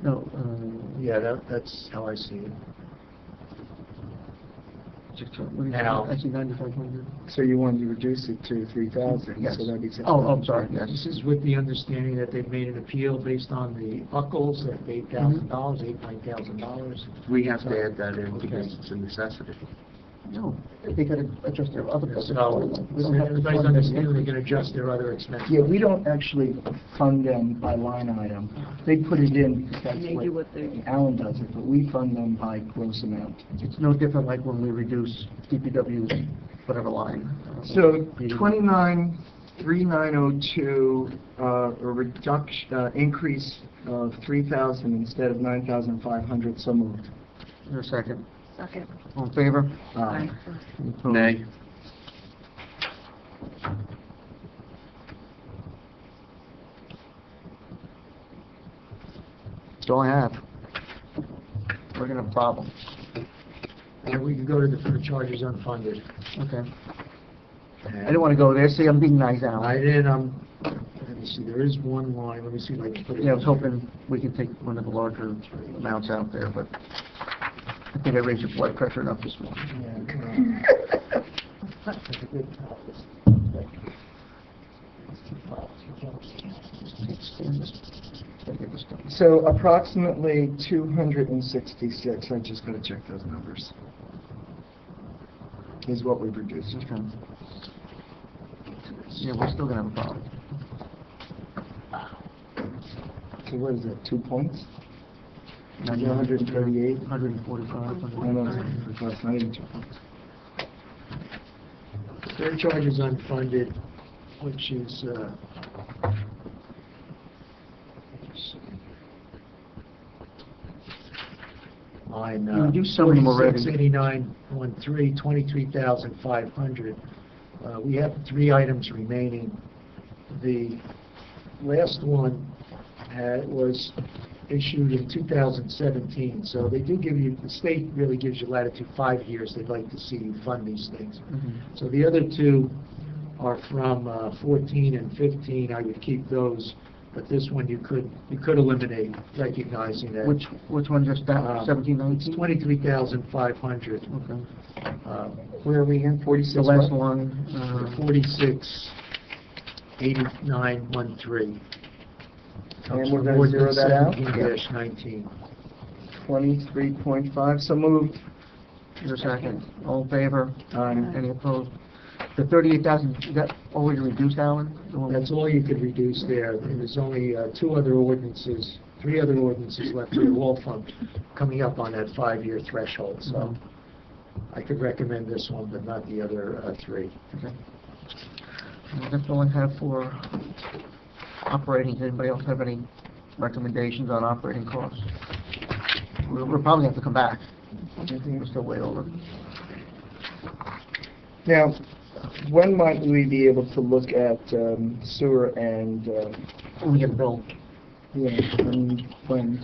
No, Yeah, that's how I see it. now, Now- I see 9,500. So you wanted to reduce it to 3,000, Yes. so that'd be 6,000. Oh, I'm sorry, yes. This is with the understanding that they've made an appeal based on the buckles at $8,000, $9,000. We have to add that in because it's a necessity. No, they gotta adjust their other budget. So, We don't have to everybody's fund this understanding they're increase. going to adjust their other expenses. Yeah, we don't actually fund them by line item. They put it in, because that's They do what what they... Alan does it, but we fund them by gross amount. It's no different like when we reduce DPW's whatever line. So 29,3902, a reduction, increase of 3,000 instead of 9,500, so moved. Is there a second? Second. All in favor? Aye. Any opposed? Nay. That's all I have. We're gonna have a problem. And we can go to the for charges unfunded. Okay. I didn't wanna go there. See, I'm being nice, I Alan. did, let me see, there is one line, let me see if I can put it. Yeah, I was hoping we could take one of the larger amounts out there, but I think I raised your blood pressure enough this morning. So approximately 266, I just gotta check those numbers, is what we've reduced. Okay. Yeah, we're still gonna have a problem. So what is that, 2 points? 138, 138? 145. No, no, it's not even 2 points. Surcharges unfunded, which is, line, You do some of them already. 468913, 23,500. We have 3 items remaining. The last one was issued in 2017, so they do give you, the state really gives you latitude 5 years. They'd like to see you fund these things. So the other two are from 14 and 15. I would keep those, but this one you could eliminate, recognizing that. Which one just that, 17, It's 19? 23,500. Okay. Where are we in, 46? The last what? one, 468913. And we're gonna zero that out? 17-19. 23.5, so moved. is there a second? All in favor? Aye. Any opposed? The 38,000, is that already reduced, Alan? The one- That's all you could reduce there. And there's only three other ordinances left here, all from coming up on that 5-year threshold. So I could recommend this one, but not the other three. Okay. Well, that's all I have for operating. Does anybody else have any recommendations on operating costs? We'll probably have to come back. We're still way over. Now, when might we be able to look at sewer and, When we get a bill. when?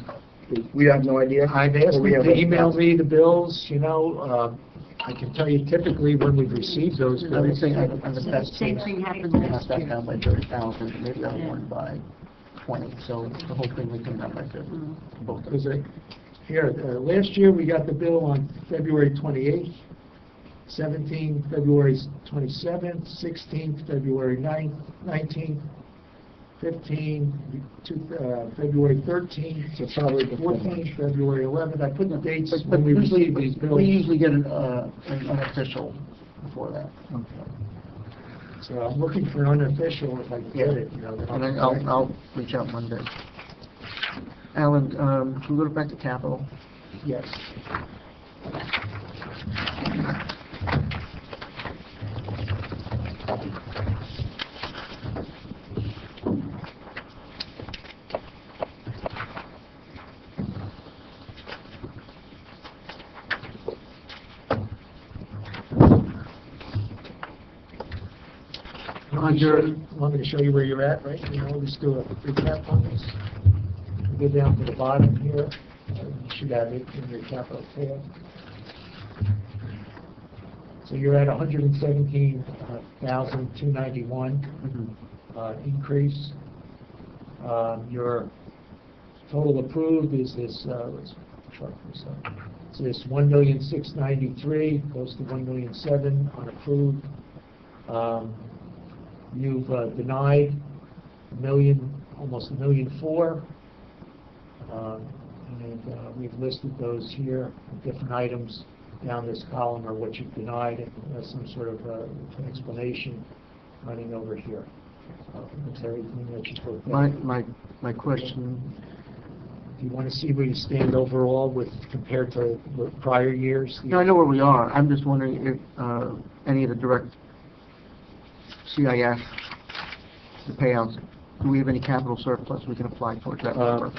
We have no idea? I've asked Or we them have to email me the bills, I can tell you typically when we've received those I would bills. say on the best Same case, thing happened knock last that year. down by 30,000, maybe that Yeah. one by 20, so the whole thing would come down by 50. Both of Because them. last year, we got the bill on February 28th, 17, February 27th, 16th, February 19th, 15, February 13th, So probably the 14th, February 11th. I put the dates But when we usually, received these bills. we usually get an unofficial before that. So I'm looking for unofficial if I can get it, And then I'll reach out Monday. Alan, can we go back to capital? Yes. Want me to show you where you're at, right? Let's do a recap on this. Go down to the bottom here. You should have it in your capital tab. So you're at 117,291 increase. Your total approved is this, let's chart this up. So this 1,693,000 goes to 1,007,000 unapproved. You've denied almost 1,004,000. And we've listed those here, different items down this column are what you've denied, and some sort of explanation running over here. That's everything that you put there. My question, Do you want to see where you stand overall compared to prior years? no, I know where we are. I'm just wondering if any of the direct CIF, the payouts, do we have any capital surplus we can apply towards that number?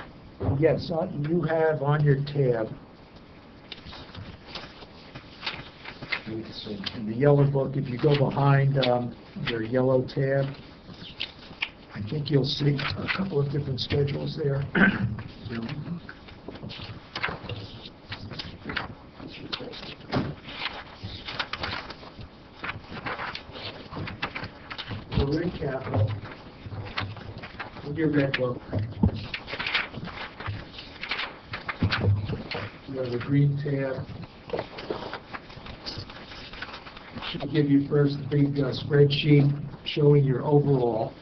Yes, you have on your tab, in the yellow book, if you go behind your yellow tab, I think you'll see a couple of different schedules there. We're in capital. With your red book. You have a green tab. Should give you first a big spreadsheet showing your overall.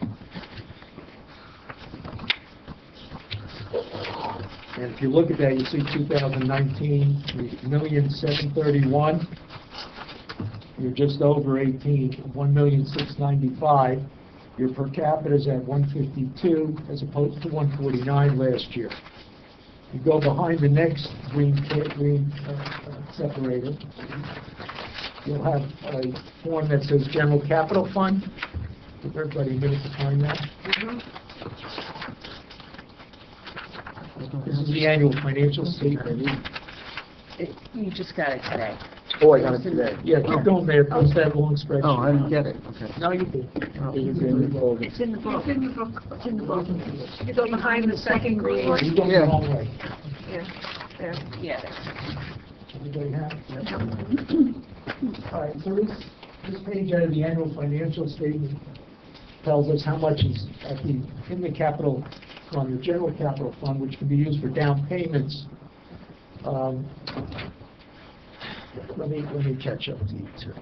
And if you look at that, you see 2019, 1,731,000. You're just over 18, 1,695,000. Your per capita is at 152 as opposed to 149 last year. You go behind the next green separator. You'll have a form that says General Capital Fund. Give everybody a minute to find that. This is the annual financial statement. You just got it today. Oh, I got it today. Yeah, keep going, Mayor, post that long spreadsheet. Oh, I didn't get it, okay. No, you did. Oh. It was in the It's in the book. It's in the book. It's in the book. You go behind the second green. You're going the Yeah. wrong way. Yeah, there. Yeah. Everybody have? All right, so this page out of the annual financial statement tells us how much is in the capital fund, the general capital fund, which can be used for down payments. Let me catch up to you too.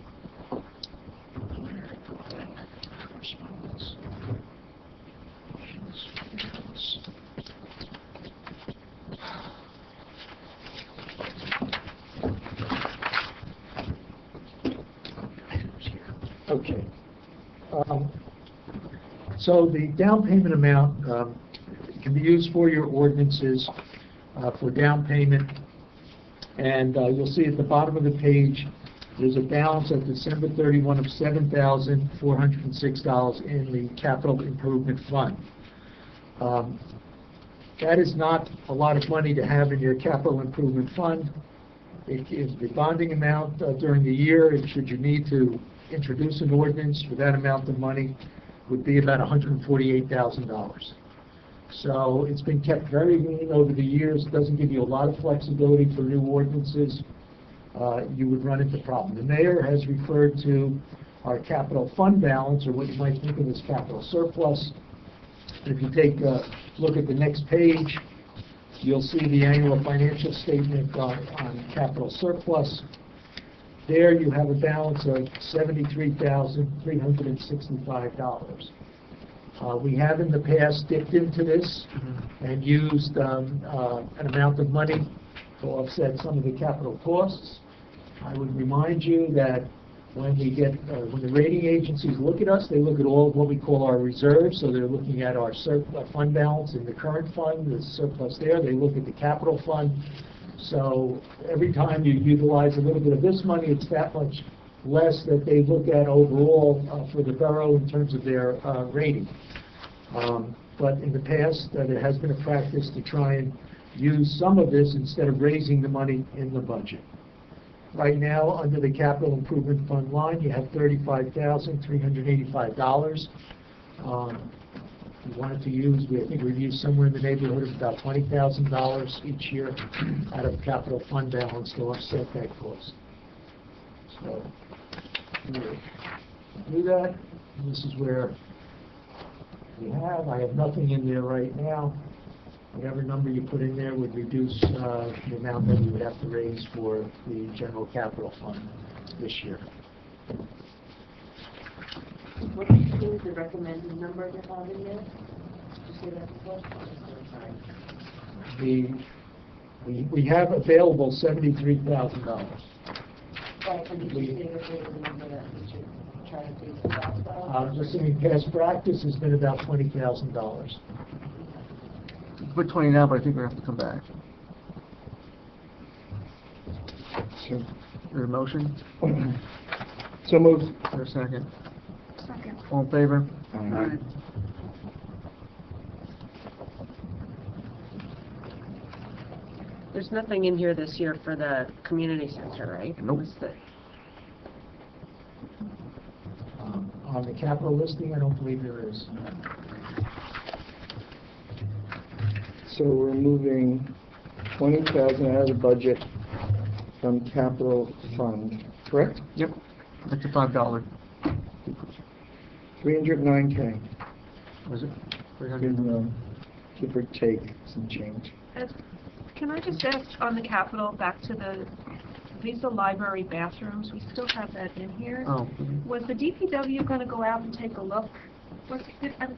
Okay. So the down payment amount can be used for your ordinances for down payment. And you'll see at the bottom of the page, there's a balance at December 31 of $7,406 in the capital improvement fund. That is not a lot of money to have in your capital improvement fund. It is the bonding amount during the year, and should you need to introduce an ordinance for that amount of money, would be about $148,000. So it's been kept very lean over the years. It doesn't give you a lot of flexibility for new ordinances. You would run into problems. The mayor has referred to our capital fund balance, or what you might think of as capital surplus. If you take a look at the next page, you'll see the annual financial statement on capital surplus. There you have a balance of $73,365. We have in the past dipped into this and used an amount of money to offset some of the capital costs. I would remind you that when when the rating agencies look at us, they look at all of what we call our reserves. So they're looking at our fund balance in the current fund, the surplus there. They look at the capital fund. So every time you utilize a little bit of this money, it's that much less that they look at overall for the borough in terms of their rating. But in the past, there has been a practice to try and use some of this instead of raising the money in the budget. Right now, under the capital improvement fund line, you have $35,385. We wanted to use, I think we've used somewhere in the neighborhood of about $20,000 each year out of capital fund balance to offset that cost. So, we'll do that. And this is where I have nothing in there right now. Whatever number you put in there would reduce the amount that you would have to raise for the general capital fund this year. What is the recommended number to have in there? Did you say that before? We have available $73,000. Right, and did you say that there was a number that we should try to take the cost of? Just saying, past practice has been about $20,000. Put 20 now, but I think we have to come back. So, is there a motion? So moved. Is there a second? Second. All in favor? There's nothing in here this year for the community center, right? Nope. What's the- On the capital listing, I don't believe there is. So we're moving 20,000 out of the budget from capital fund, correct? Yep. That's a $5. 309K, Was it? 300? give or take some change. Can I just ask on the capital, back to these are library bathrooms, we still have that in here. Oh. Was the DPW going to go out and take a look? I'm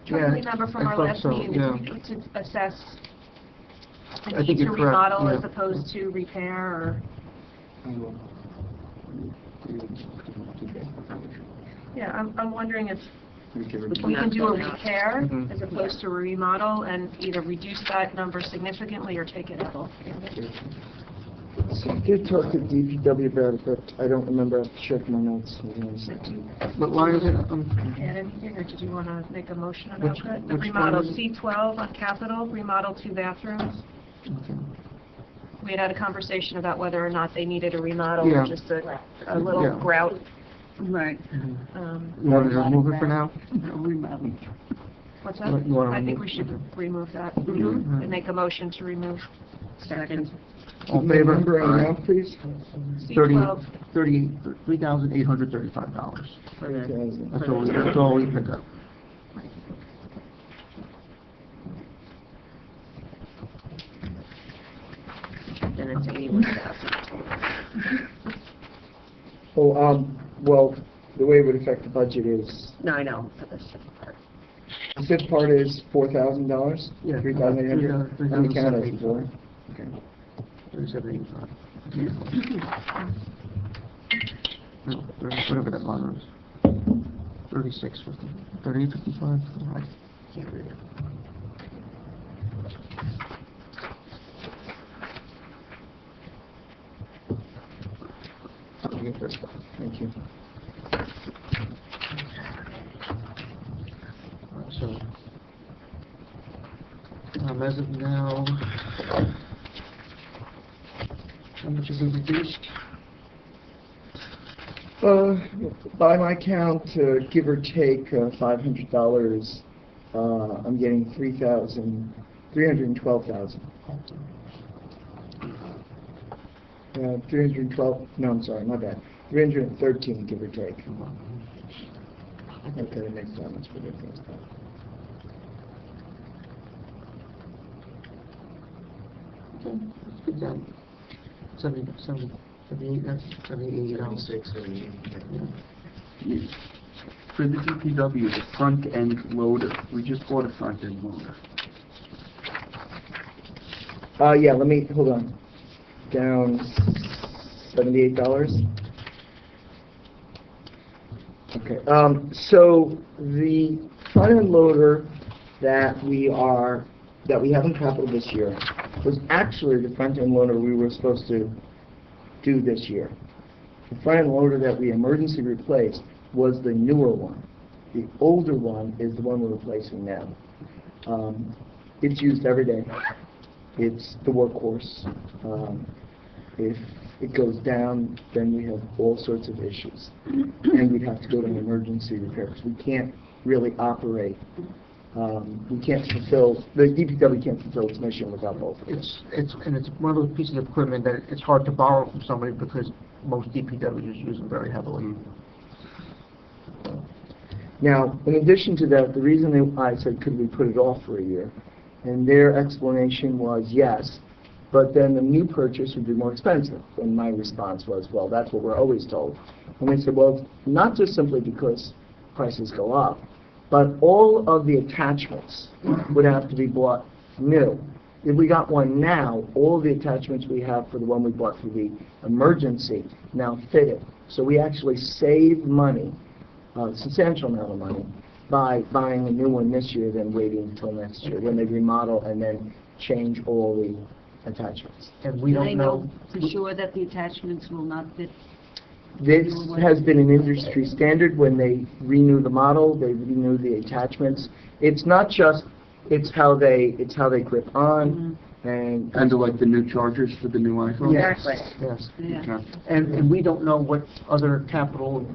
trying Yeah, to remember from I our thought last so, meeting, yeah. to assess the I need think to you're correct, remodel yeah. as opposed to repair, or, yeah, I'm wondering if we can do a repair Mhm. as opposed to a remodel and either reduce that number significantly or take it out altogether. So I did talk to DPW about it, but I don't remember. I have to check my notes. What line is it? Add anything, or did you want to make a motion about Which- that? The which remodel, one is it? C12 on capital, remodel 2 bathrooms. Okay. we had a conversation about whether or not they needed a remodel Yeah. or just a little Yeah. grout. Right. You want to remove it for now? No remodel. What's You that? wanna I think remove- we should remove that. Mhm. And make a motion to remove. Second. All in favor? Number and Aye. amount, please. C12. $3,835. Okay. That's all we pick up. And it's 81,000. Oh, well, the way it would affect the budget is, No, I know, for this part. the fifth part is $4,000? Yeah. 3,800? And the count is 4? Okay. 3785. No, whatever that line is. 3650. 3855. I can't read it. Thank you. So, as of now, how much has it reduced? By my count, give or take $500, I'm getting 312,000. 312, no, I'm sorry, my bad. 313, give or take. Okay, that makes that much of a difference. Okay, let's get down. 78, that's 78, Yeah. For the DPW, the front-end loader, we just bought a front-end loader. Yeah, let me, hold on. Down $78. Okay, so the front-end loader that we have in capital this year was actually the front-end loader we were supposed to do this year. The front-end loader that we emergency replaced was the newer one. The older one is the one we're replacing now. It's used every day. It's the workhorse. If it goes down, then we have all sorts of issues. And we'd have to go to an emergency repair because we can't really operate. We can't fulfill, the DPW can't fulfill its mission without both of us. it's one of those pieces of equipment that it's hard to borrow from somebody because most DPWs use them very heavily. Now, in addition to that, the reason I said, could we put it off for a year? And their explanation was yes, but then the new purchase would be more expensive. And my response was, well, that's what we're always told. And they said, well, not just simply because prices go up, but all of the attachments would have to be bought new. If we got one now, all the attachments we have for the one we bought for the emergency now fit it. So we actually saved money, a substantial amount of money, by buying a new one this year than waiting until next year when they remodel and then change all the attachments. And we Do they don't know know. for sure that the attachments will not fit? This has been an industry standard. When they renew the model, they renew the attachments. It's not just, it's how they grip on, and Kind of like the new chargers for the new iPhone? Yes, yes. Yeah. Okay. And we don't know what other capital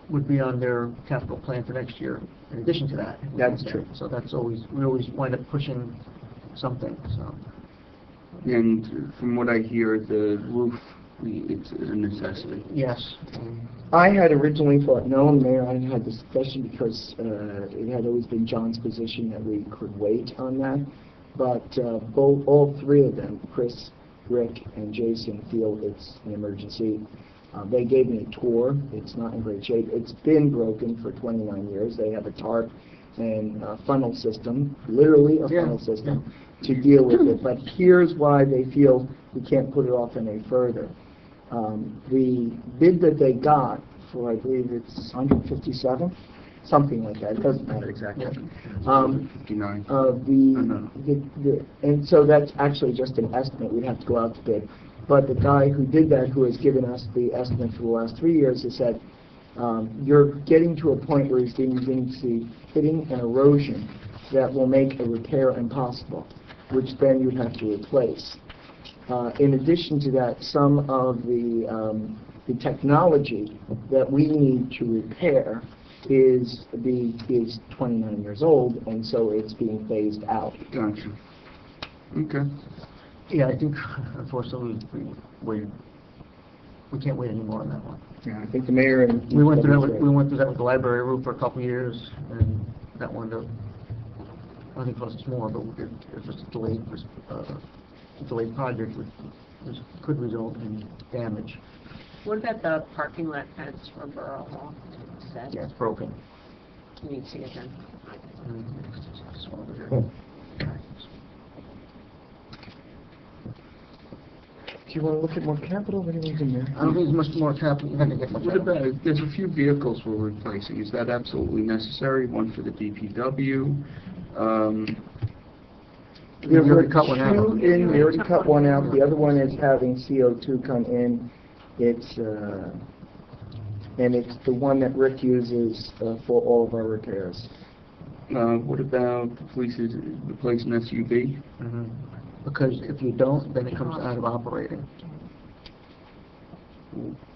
would be on their capital plan for next year in addition to that. That's true. So that's always, we always wind up pushing something, so. And from what I hear, the roof, it's a necessity. Yes. I had originally thought, no, and Mayor, I had this question because it had always been John's position that we could wait on that. But all three of them, Chris, Rick, and Jason, feel it's an emergency. They gave me a tour. It's not in great shape. It's been broken for 29 years. They have a tarp and a funnel system, literally a funnel system, to deal with it. But here's why they feel we can't put it off any further. The bid that they got for, I believe it's 157, something like that. It doesn't matter exactly. 59. And so that's actually just an estimate. We'd have to go out to bid. But the guy who did that, who has given us the estimate for the last 3 years, has said, you're getting to a point where he's beginning to see pitting and erosion that will make a repair impossible, which then you'd have to replace. In addition to that, some of the technology that we need to repair is 29 years old, and so it's being phased out. Gotcha. Okay. Yeah, I think, unfortunately, we can't wait anymore on that one. Yeah, I think the mayor and... We went through that with the library roof for a couple of years, and that wound up, I think, cost us more, but it was just a delayed project, which could result in damage. What about the parking lot fence for Borough Hall? Is that, Yeah, it's broken. can you see it then? It's over here. Do you want to look at more capital? Anyone's in there? I don't think there's much more capital, you're not gonna get much What out of it. about, there's a few vehicles we're replacing. Is that absolutely necessary? One for the DPW? We already cut one out. We already cut one out. The other one is having CO2 come in. It's the one that Rick uses for all of our repairs. What about the police's replacing SUV? Because if you don't, then it comes out of operating.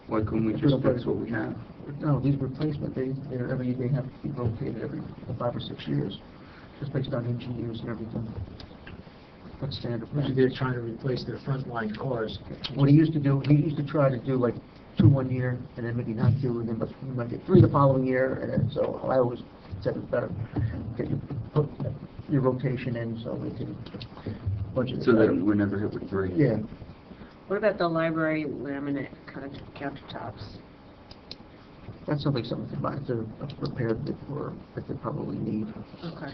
Why couldn't we just fix what we have? No, these replacement, they have to be rotated every 5 or 6 years, just based on engine use and everything. That's standard. Usually they're trying to replace their frontline cars. What he used to do, he used to try to do like 2 one year, and then maybe not 2, and then but you might get 3 the following year, and then, so I always said it's better get put your rotation in so we can budget it So better. that we're never hit with 3. Yeah. What about the library laminate countertops? That's something to buy, to repair that they probably need. Okay.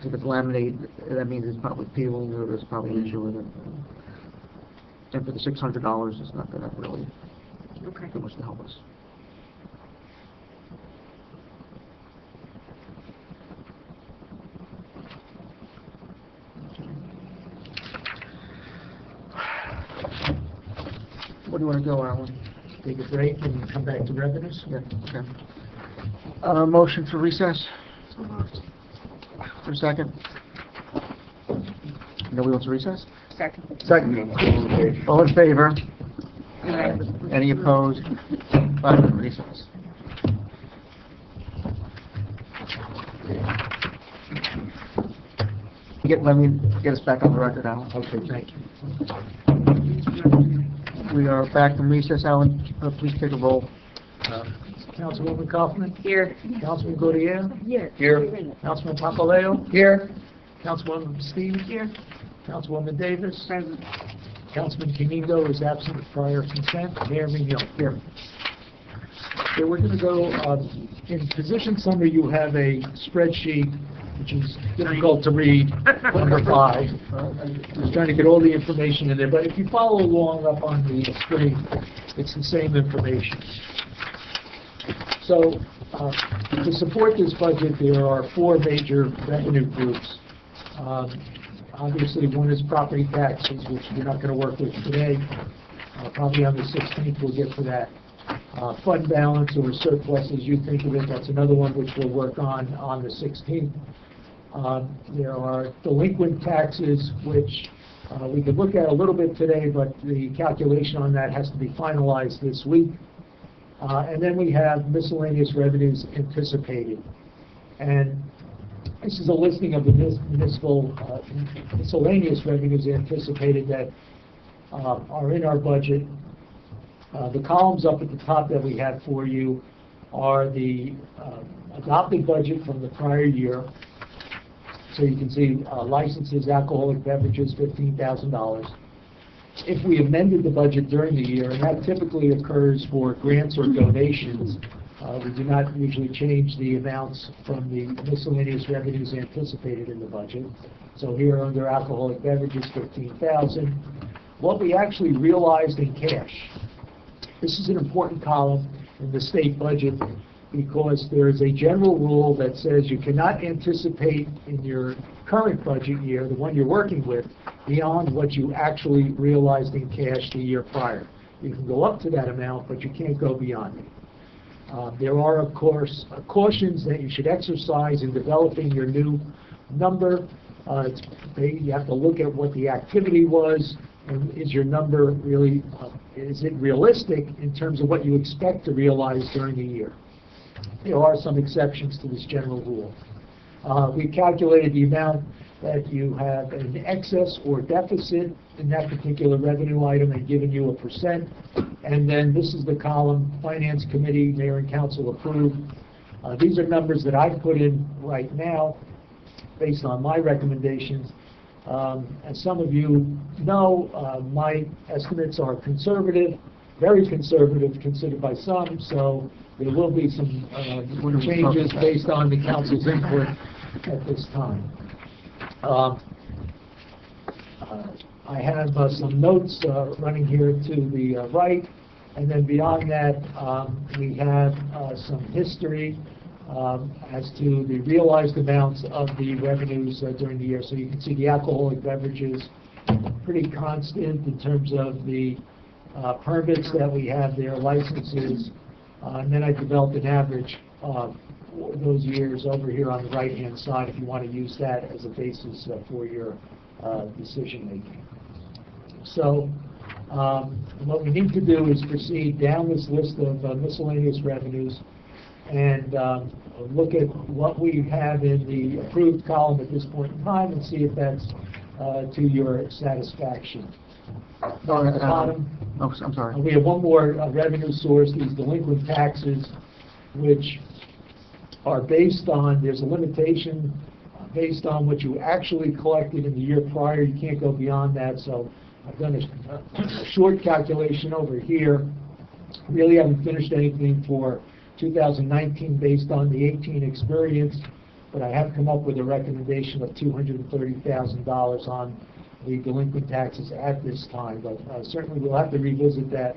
If it's laminated, that means it's probably peeling, or there's probably an issue with it. And for the $600, it's not going to really Okay. do much to help us. Where do you want to go, Alan? Take a break and come back to revenues. Yeah, okay. Motion for recess? For a second? Nobody wants to recess? Second. Second. All in favor? Aye. Any opposed? 5 minute recess. Let me get us back on the record, Alan. Okay, thank you. We are back from recess. Alan, please take a roll. Councilwoman Kaufman? Here. Councilman Gautier? Here. Councilman Papaleo? Here. Councilwoman Stevens? Here. Councilwoman Davis? Present. Councilman Canino is absent with prior consent. Mayor Mignon? Here. Okay, we're going to go, in position summary, you have a spreadsheet, which is difficult to read, number 5. I was trying to get all the information in there, but if you follow along up on the screen, it's the same information. So, to support this budget, there are 4 major revenue groups. Obviously, one is property taxes, which we're not going to work with today. Probably on the 16th, we'll get to that. Fund balance or surplus, as you think of it, that's another one which we'll work on the 16th. There are delinquent taxes, which we could look at a little bit today, but the calculation on that has to be finalized this week. And then we have miscellaneous revenues anticipated. And this is a listing of the municipal miscellaneous revenues anticipated that are in our budget. The columns up at the top that we have for you are the adopted budget from the prior year. So you can see licenses, alcoholic beverages, $15,000. If we amended the budget during the year, and that typically occurs for grants or donations, we do not usually change the amounts from the miscellaneous revenues anticipated in the budget. So here under alcoholic beverages, $15,000. What we actually realized in cash. This is an important column in the state budget because there is a general rule that says you cannot anticipate in your current budget year, the one you're working with, beyond what you actually realized in cash the year prior. You can go up to that amount, but you can't go beyond it. There are, of course, cautions that you should exercise in developing your new number. You have to look at what the activity was, and is your number really, is it realistic in terms of what you expect to realize during the year? There are some exceptions to this general rule. We calculated the amount that you have an excess or deficit in that particular revenue item and given you a percent. And then this is the column, Finance Committee, Mayor and Council approved. These are numbers that I've put in right now based on my recommendations. As some of you know, my estimates are conservative, very conservative considered by some, so there will be some changes based on the council's input at this time. I have some notes running here to the right, and then beyond that, we have some history as to the realized amounts of the revenues during the year. So you can see the alcoholic beverages pretty constant in terms of the permits that we have there, licenses, and then I developed an average of those years over here on the right-hand side if you want to use that as a basis for your decision-making. So what we need to do is proceed down this list of miscellaneous revenues and look at what we have in the approved column at this point in time and see if that's to your satisfaction. At the bottom, I'm sorry. we have one more revenue source, these delinquent taxes, which are based on, there's a limitation based on what you actually collected in the year prior. You can't go beyond that, so I've done a short calculation over here. Really haven't finished anything for 2019 based on the 18 experience, but I have come up with a recommendation of $230,000 on the delinquent taxes at this time, but certainly we'll have to revisit that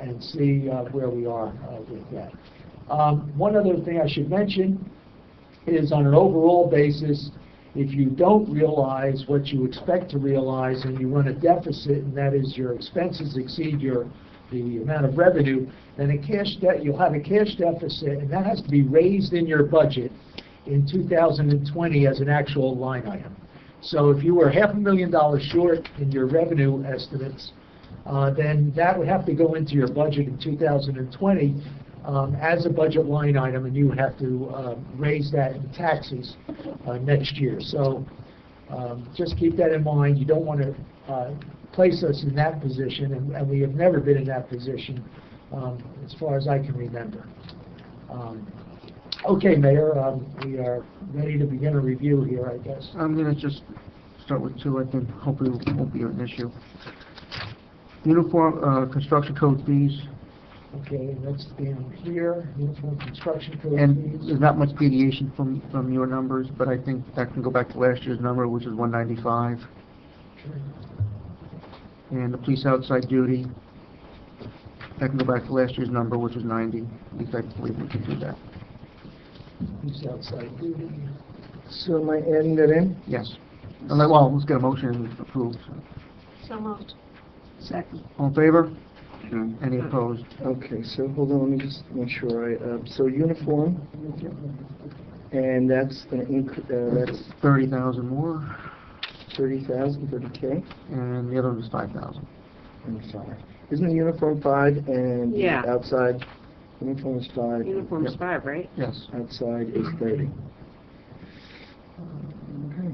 and see where we are with that. One other thing I should mention is on an overall basis, if you don't realize what you expect to realize and you run a deficit, and that is your expenses exceed the amount of revenue, then you'll have a cash deficit, and that has to be raised in your budget in 2020 as an actual line item. So if you were $500,000 short in your revenue estimates, then that would have to go into your budget in 2020 as a budget line item, and you would have to raise that in taxes next year. So just keep that in mind. You don't want to place us in that position, and we have never been in that position as far as I can remember. Okay, Mayor, we are ready to begin a review here, I guess. I'm going to just start with two, I think. Hopefully it won't be an issue. Uniform construction code fees. Okay, that's down here, uniform construction code And fees. there's not much deviation from your numbers, but I think that can go back to last year's number, which is 195. And the police outside duty, that can go back to last year's number, which was 90. At least I believe we can do that. Police outside duty. So am I adding that in? Yes. Well, let's get a motion and approve. So moved. Second. All in favor? Any opposed? Okay, so hold on, let me just make sure so uniform, and that's an that's 30,000 more, 30,000, 30K? and the other one is 5,000. I'm sorry. Isn't the uniform 5 and Yeah. the outside, uniform is 5, Uniform's Yep. 5, right? Yes. outside is 30.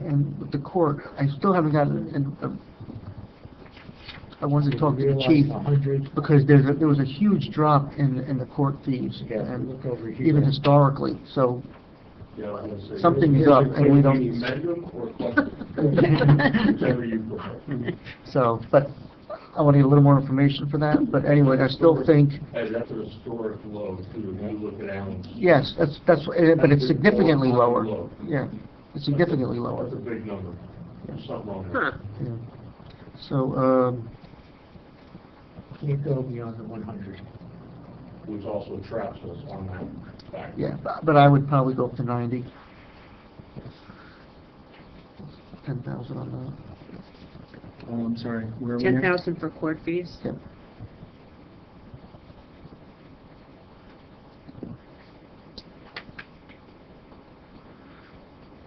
And with the court, I still haven't gotten, I wanted to talk to the Realize chief, 100. because there was a huge drop in the court fees, Yeah, and look over here. even historically, so Yeah, I was gonna say, something's is up, it and we don't... amend them or whichever you prefer. So, but I want to get a little more information for that, but anyway, I still think, Hey, that's a historic low too, if you look at Allen's. yes, but it's significantly That's lower. low. Yeah, it's significantly lower. That's a big number. There's something wrong Huh. there. Yeah. So, Can't go beyond the 100. Which also traps us on that fact. yeah, but I would probably go up to 90. 10,000 on that. I'm sorry, where are we now? 10,000 for court fees? Yep.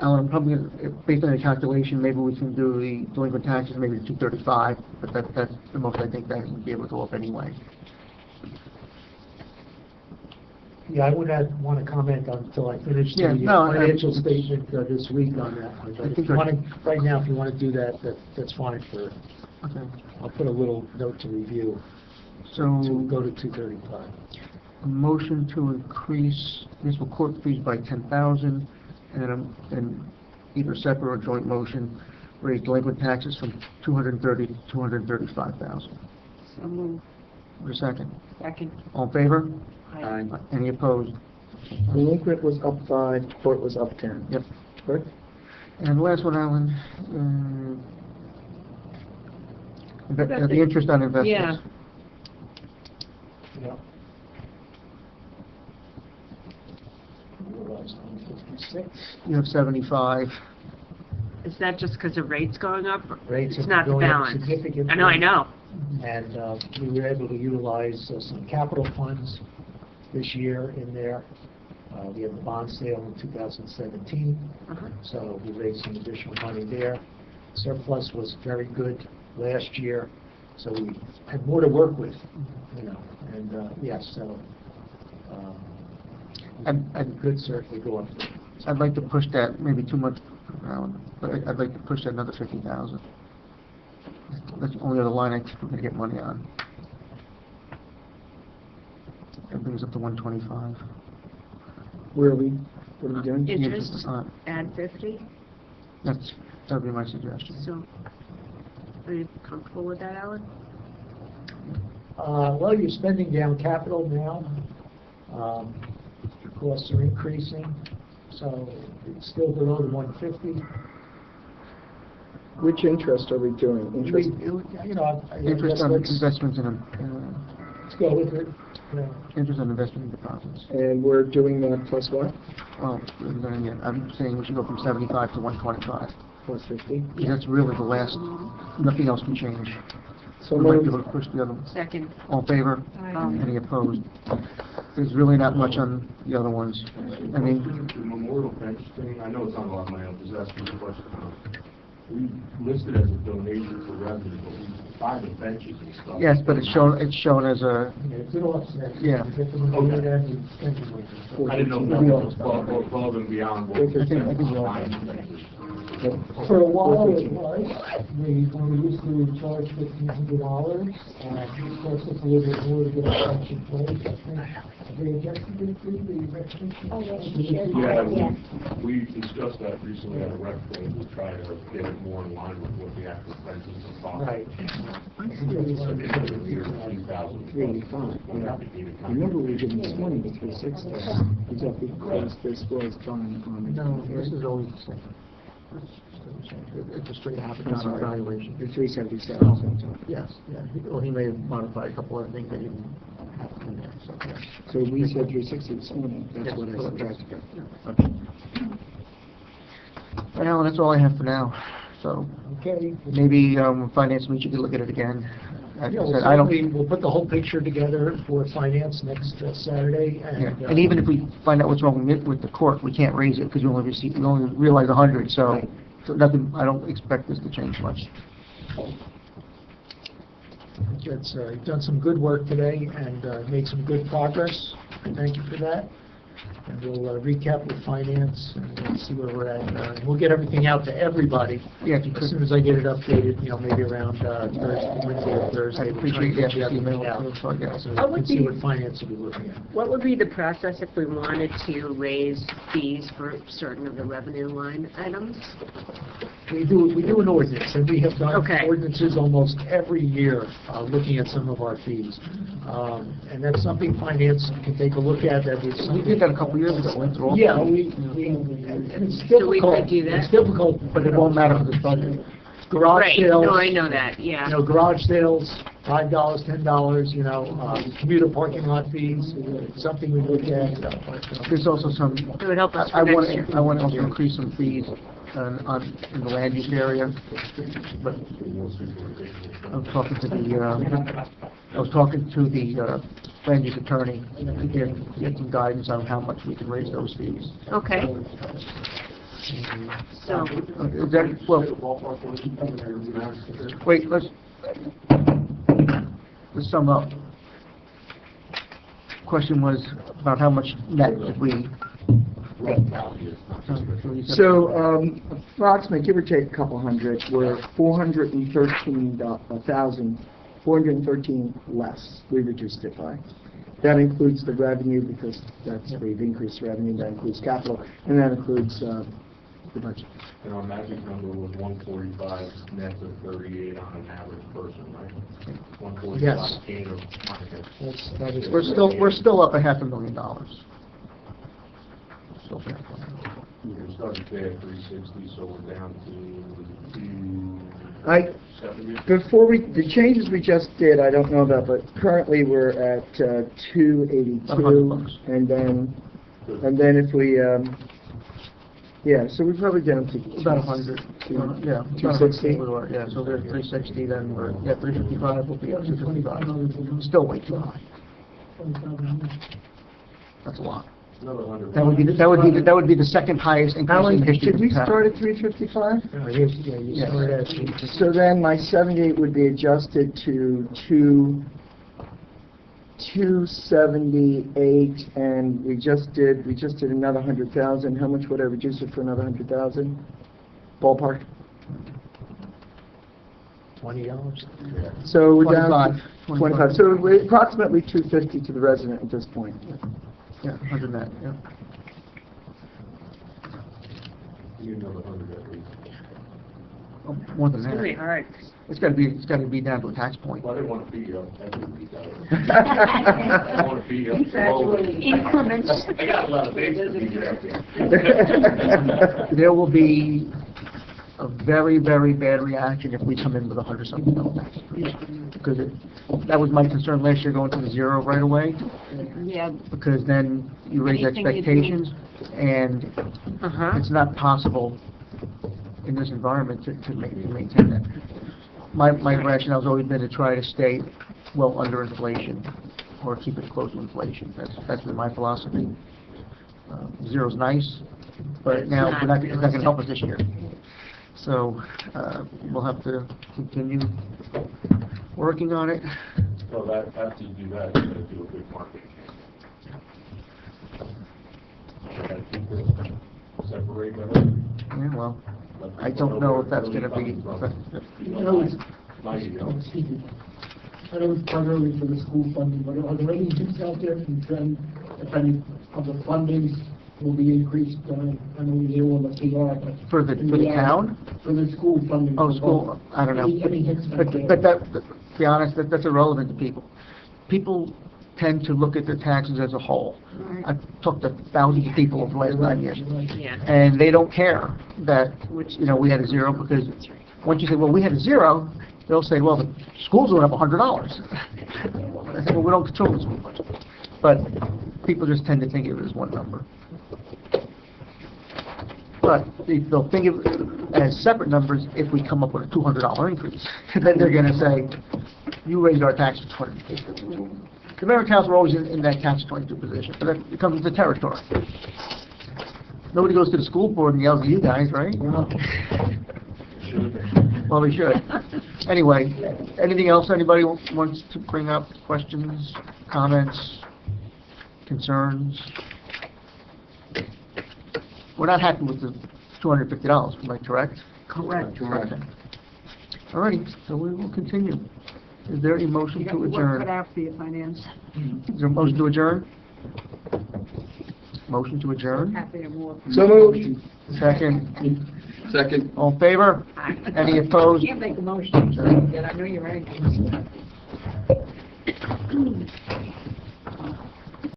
Alan, I'm probably, based on the calculation, maybe we can do the delinquent taxes, maybe the 235, but that's the most I think that we'd be able to go up anyway. Yeah, I would not want to comment until I finish the Yeah, no, financial statement this week on that. But I if think you want to, right now, if you want to do that, that's fine for, Okay. I'll put a little note to review So, to go to 235. a motion to increase municipal court fees by 10,000, and either separate or joint motion, raise delinquent taxes from 230 to 235,000. So moved. For a second. Second. All in favor? Aye. Any opposed? Delinquent was up 5, court was up 10. Yep. Correct? And the last one, Alan, the interest on investments. Yeah. Yeah. Realized 156. You have 75. Is that just because the rate's going up? Rates It's have not been the going up balance. significantly. I know. And we were able to utilize some capital funds this year in there. We had the bond sale in 2017, Uh-huh. so we raised some additional money there. Surplus was very good last year, so we had more to work with, you know, and yes, so we could certainly go up. I'd like to push that, maybe too much, Alan, but I'd like to push that another 50,000. That's the only other line I think we're going to get money on. That brings up to 125. Where are we, what are we doing? Interest, Uh, add 50, that would be my suggestion. so are you comfortable with that, Alan? Well, you're spending down capital now. Costs are increasing, so it's still below the 150. Which interest are we doing? Interest, You know, I guess Interest on let's investments in, go with it. Yeah. interest on investment in deposits. and we're doing that plus what? Well, I'm saying we should go from 75 to 125. Plus 50? Because that's really the last, nothing else can change. So We might be moved. able to push the other one. Second. All in favor? Aye. Any opposed? There's really not much on the other ones. I mean, The memorial bench thing, I know it's not a lot of money, I'm just asking the question. We listed as a donation for revenue, but we buy the benches and stuff. yes, but it's shown as a, It's an offset. Yeah. You get the money and you spend the money. I didn't know if that was above and beyond what. I think we all- For a while it was, when we used to charge $1,500, of course it's a little bit more to get a section place, I think. They adjusted it to the restitution. Oh, yes, you should. Yeah, Yes. we discussed that recently at a rec thing, to try to get it more in line with what the actual benches are costing. Right. Remember we did this morning, the 360. Is that because this was done on? no, this is always the same. It's a straight applicant evaluation. The 377. Yes, yeah. Well, he may have modified a couple of things that didn't happen in there, so, yeah. So we said 360 this morning, that's Yes, what I correct. subtracted. Okay. All right, Alan, that's all I have for now. So Okay. maybe finance meet, you could look at it again. As I Yeah, said, I don't. we'll put the whole picture together for finance next Saturday, Yeah. and. And even if we find out what's wrong with the court, we can't raise it because we only realize 100. So, Right. so nothing. I don't expect this to change much. You've done some good work today and made some good progress. Thank you for that. And we'll recap with finance and we'll see where we're at. And we'll get everything out to everybody Yeah, if you as could. soon as I get it updated, you know, maybe around Thursday, Wednesday or Thursday. I We'll try appreciate to get that, you just email everything out. it, so I get it. So we What would can see be- what finance will be looking at. What would be the process if we wanted to raise fees for certain of the revenue line items? We do an ordinance, and we have done Okay. ordinances almost every year, looking at some of our fees. And that's something finance can take a look at. That is We something. did that a couple years ago. Went through all. Yeah, and it's So we difficult. could do that? It's difficult, But it won't matter for this budget. Garage Right, sales. no, I know that, yeah. You know, garage sales, $5, $10, you know, commuter parking lot fees, something we look at. There's also some. It would help us I for want next year. I want to also increase some fees in the land use area. But I was talking to the land use attorney to get some guidance on how much we can raise those fees. Okay. So, Is that, well, wait, let's sum up. Question was about how much net did we... So, approximately, give or take a couple hundred, we're 413 less, we reduced it by. That includes the revenue, because we've increased revenue, that includes capital, and that includes the budget. And our magic number was 145 net of 38 on an average person, right? 145 Yes. gain or minus. We're still up $500,000. Still fair. We're starting today at 360, so we're down to 270. Before the changes we just did, I don't know about, but currently we're at 282, $100. and then if we, yeah, so we're probably down to About 100. Yeah. 260. Yeah, so we're at 360, then we're, 355, we'll be up to 255. Still way too high. That's a lot. Another 100. That would be the second highest increase in history. Did we of the town. start at 355? Yeah. So then my 78 would be adjusted to 278, and we just did another 100,000. How much would I reduce it for another 100,000? Ballpark. $20? So we're down 25. 25. So we're approximately 250 to the resident at this point. Yeah, 100 net, yeah. You need another 100 at least. Oh, more than that. all right. It's got to be down to a tax point. Well, I didn't want to beat you up. I didn't beat that up. I want to beat you up. Increments. I got a lot of things to beat you up there. There will be a very, very bad reaction if we come in with $100-something tax increase. Because that was my concern last year, going to the zero right away, Yeah, because then you raise Anything you do. expectations, and uh-huh. it's not possible in this environment to maintain that. My rationale has always been to try to stay well under inflation, or keep it close to inflation. That's been my philosophy. Zero's nice, but now it's not going to help us this year. So we'll have to continue working on it. So that, after you do that, you're going to do a big market. I think we'll separate them. Yeah, well, I don't know if that's going to be. Not you, no. I know it's primarily for the school funding, but are there any hints out there from trend, if any of the funding will be increased? I know we hear on the PR, but... For the town? For the school funding. Oh, school, I don't know. Any hints out there? But to be honest, that's irrelevant to people. People tend to look at their taxes as a whole. I've talked to thousands of people over the last 9 years, Yeah. and they don't care that, we had a zero, because once you say, well, we had a zero, they'll say, well, the schools went up $100. I say, well, we don't control the school budget. But people just tend to think of it as one number. But they'll think of it as separate numbers if we come up with a $200 increase. Then they're going to say, you raised our tax to 20. The mayor and council are always in that catch-22 position, but that becomes the territory. Nobody goes to the school board and yells at you guys, right? Well, we should. Anyway, anything else anybody wants to bring up? Questions, comments, concerns? We're not happy with the $250, am I correct? Correct. Okay. All righty, so we will continue. Is there a motion You got to your work adjourn? cut out for your finance. Is there a motion to adjourn? Motion to adjourn? Happy to move. So moved. Second. Second. All in favor? Any opposed? Can't make a motion, so I know you're right.